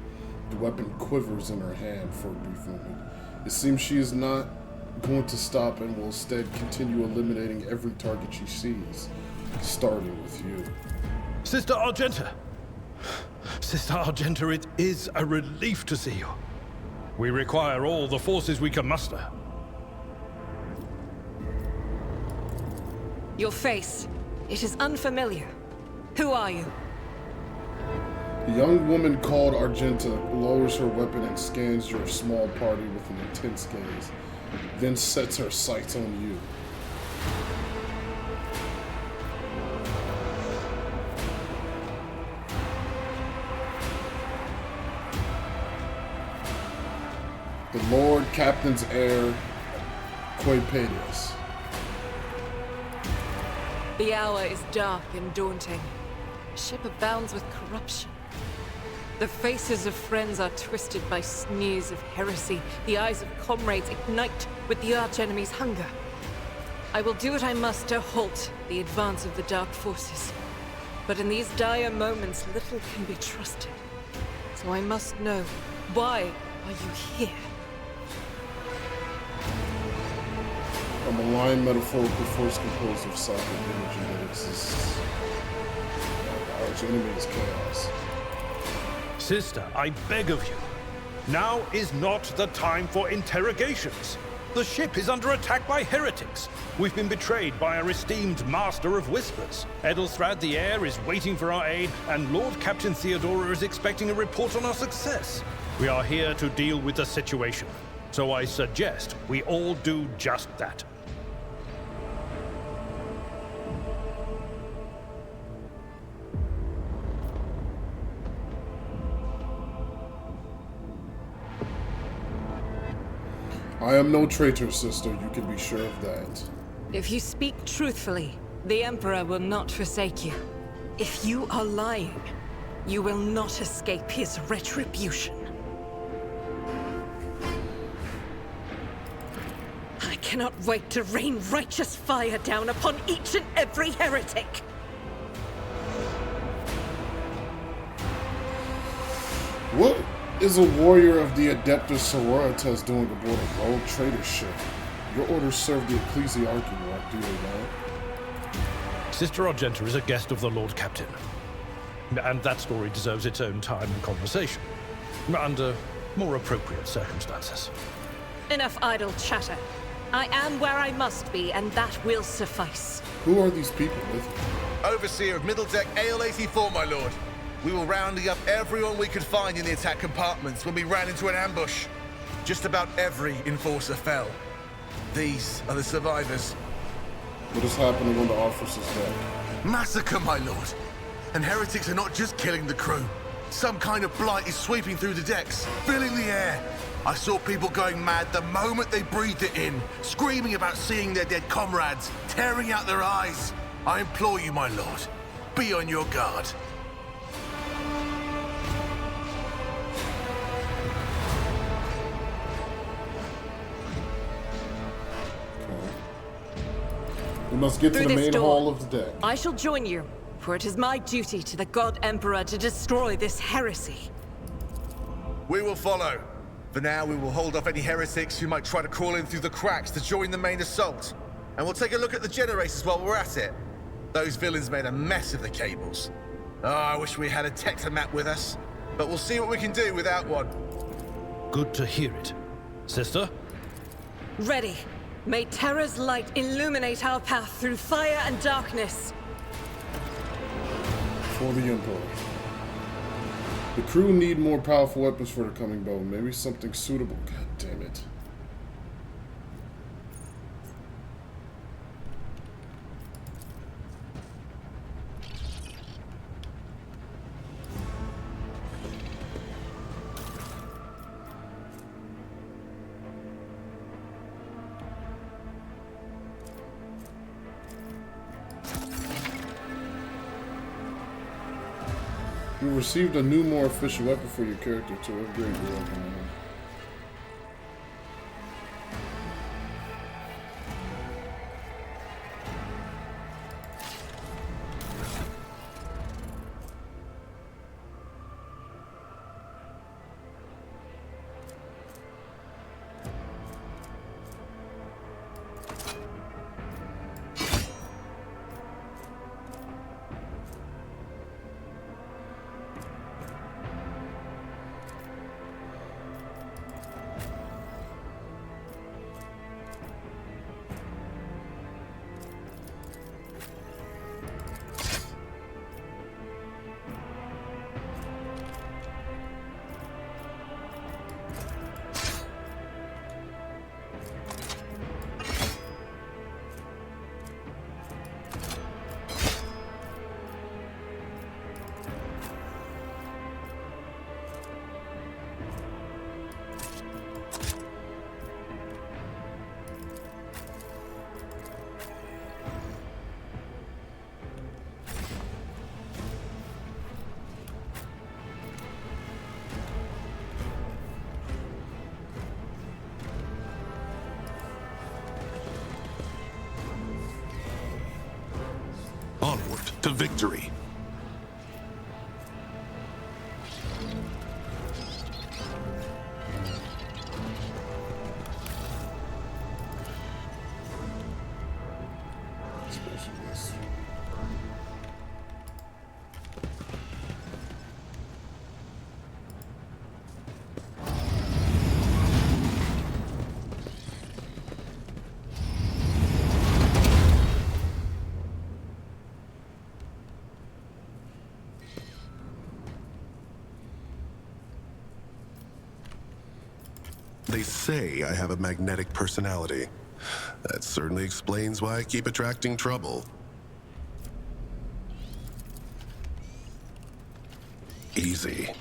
The weapon quivers in her hand for a brief moment. It seems she is not going to stop and will instead continue eliminating every target she sees, starting with you. Sister Argenta! Sister Argenta, it is a relief to see you. We require all the forces we can muster. Your face, it is unfamiliar. Who are you? The young woman called Argenta lowers her weapon and scans your small party with an intense gaze, then sets her sights on you. The Lord Captain's heir, Quapedius. The hour is dark and daunting. The ship abounds with corruption. The faces of friends are twisted by sneers of heresy. The eyes of comrades ignite with the archenemy's hunger. I will do what I must to halt the advance of the dark forces. But in these dire moments, little can be trusted. So I must know, why are you here? A malign metaphorical force composed of psychic energy that exists. Our arch enemy is chaos. Sister, I beg of you. Now is not the time for interrogations. The ship is under attack by heretics. We've been betrayed by our esteemed Master of Whispers. Edelstrad the Heir is waiting for our aid, and Lord Captain Theodora is expecting a report on our success. We are here to deal with the situation, so I suggest we all do just that. I am no traitor, sister. You can be sure of that. If you speak truthfully, the Emperor will not forsake you. If you are lying, you will not escape his retribution. I cannot wait to rain righteous fire down upon each and every heretic. What is a warrior of the Adeptus Sororitas doing aboard a rogue trader ship? Your orders serve the ecclesiarchy, what do they know? Sister Argenta is a guest of the Lord Captain. And that story deserves its own time and conversation. Under more appropriate circumstances. Enough idle chatter. I am where I must be, and that will suffice. Who are these people with you? Overseer of Middle Deck AL-84, my lord. We were rounding up everyone we could find in the attack compartments when we ran into an ambush. Just about every enforcer fell. These are the survivors. What is happening on the officer's deck? Massacre, my lord. And heretics are not just killing the crew. Some kind of blight is sweeping through the decks, filling the air. I saw people going mad the moment they breathed it in, screaming about seeing their dead comrades, tearing out their eyes. I implore you, my lord, be on your guard. We must get to the main hall of the deck. I shall join you, for it is my duty to the God Emperor to destroy this heresy. We will follow. For now, we will hold off any heretics who might try to crawl in through the cracks to join the main assault. And we'll take a look at the generators while we're at it. Those villains made a mess of the cables. Oh, I wish we had a Tectomat with us. But we'll see what we can do without one. Good to hear it. Sister? Ready. May Terra's light illuminate our path through fire and darkness. For the Emperor. The crew need more powerful weapons for the coming battle. Maybe something suitable. God damn it. You received a new, more efficient weapon for your character to upgrade your weapon. Onward to victory. say I have a magnetic personality. That certainly explains why I keep attracting trouble. Easy.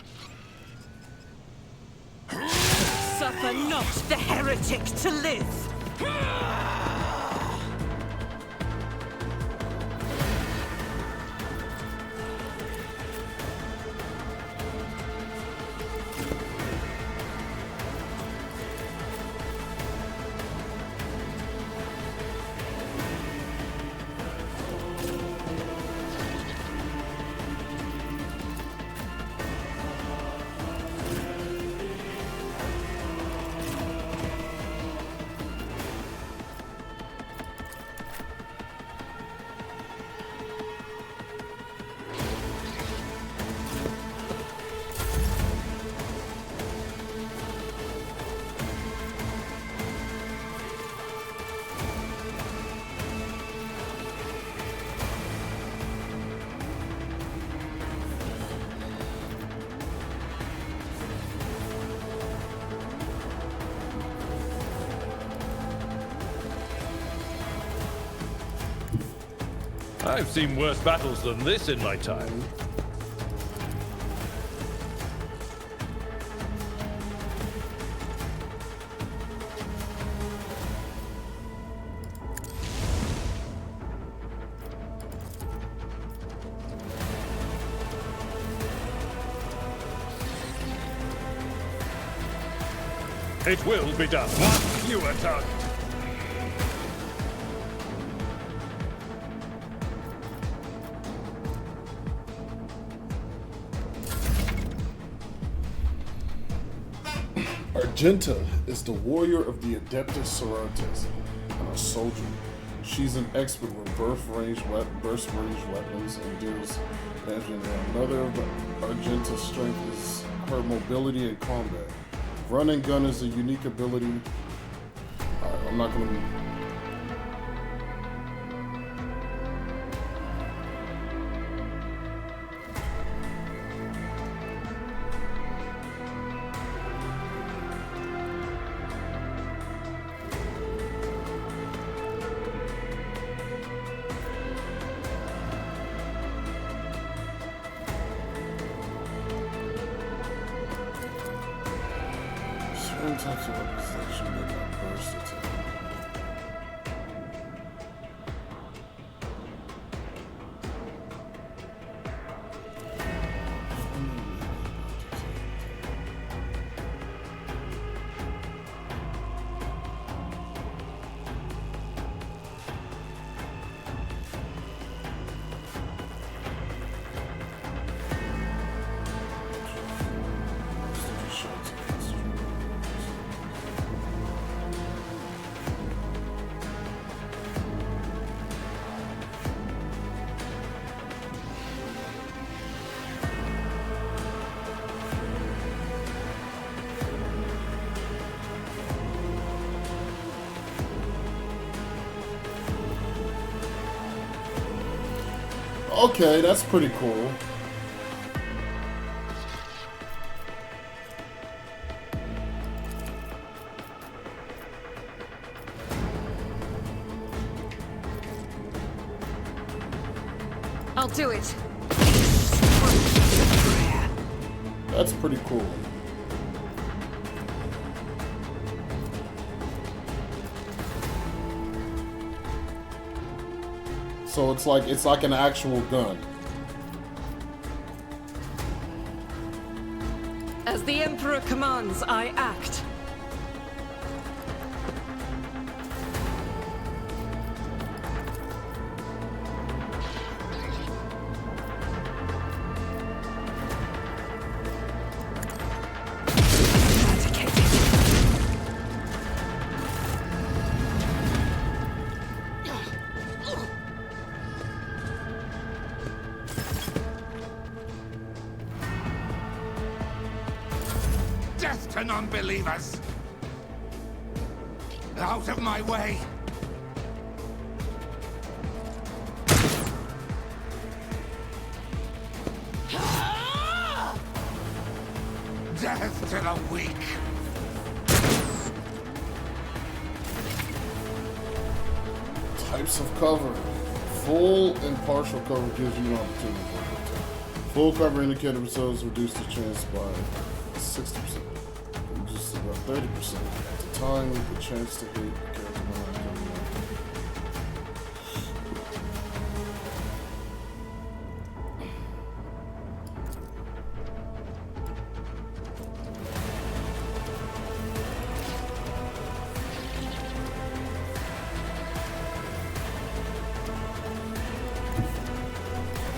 Suffer not the heretic to live! I've seen worse battles than this in my time. It will be done. One fewer target. Argenta is the warrior of the Adeptus Sororitas and a soldier. She's an expert with burst range weapons and deals damage. Another of Argenta's strength is her mobility in combat. Run and gun is a unique ability. I'm not going to... Certain types of representation make a burst attack. Okay, that's pretty cool. I'll do it. That's pretty cool. So it's like an actual gun. As the Emperor commands, I act. Death to non-believers! Out of my way! Death to the weak! Types of cover. Full and partial cover gives you an opportunity for it. Full cover indicator themselves reduce the chance by 60%. Reduces about 30%. At the time, the chance to hit the character behind cover.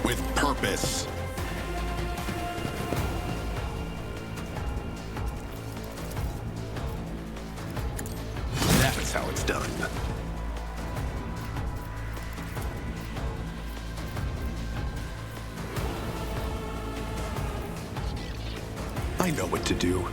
With purpose. That's how it's done. I know what to do.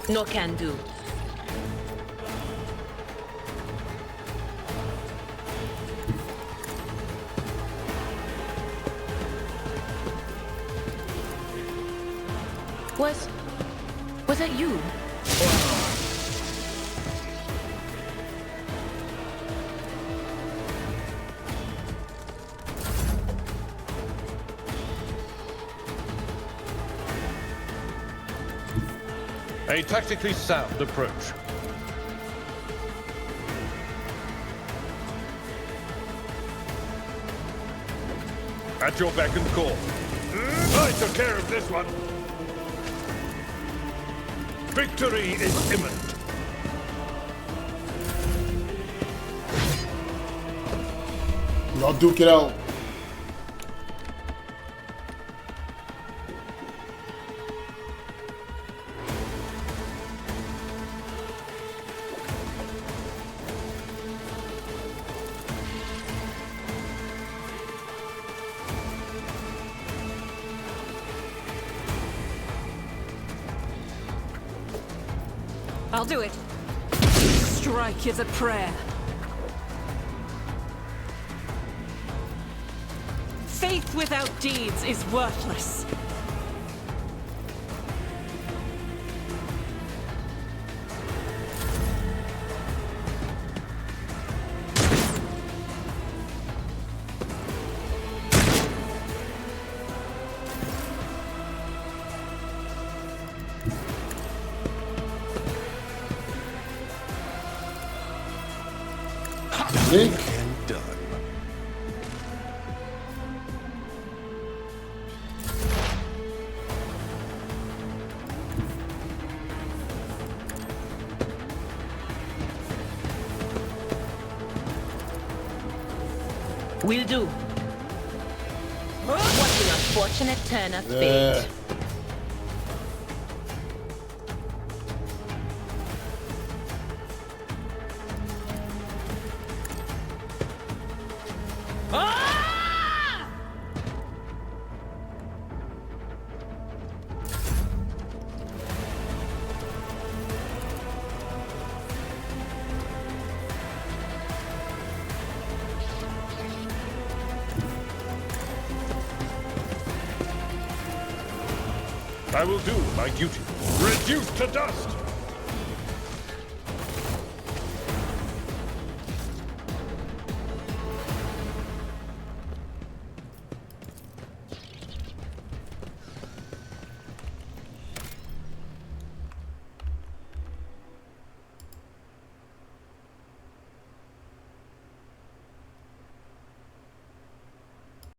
No can do. Was that you? A tactically sound approach. At your beck and call. I took care of this one. Victory is imminent. Y'all duke it out. I'll do it. Strike is a prayer. Faith without deeds is worthless. Nick. And done. Will do. What an unfortunate turn of fate. I will do my duty. Reduced to dust!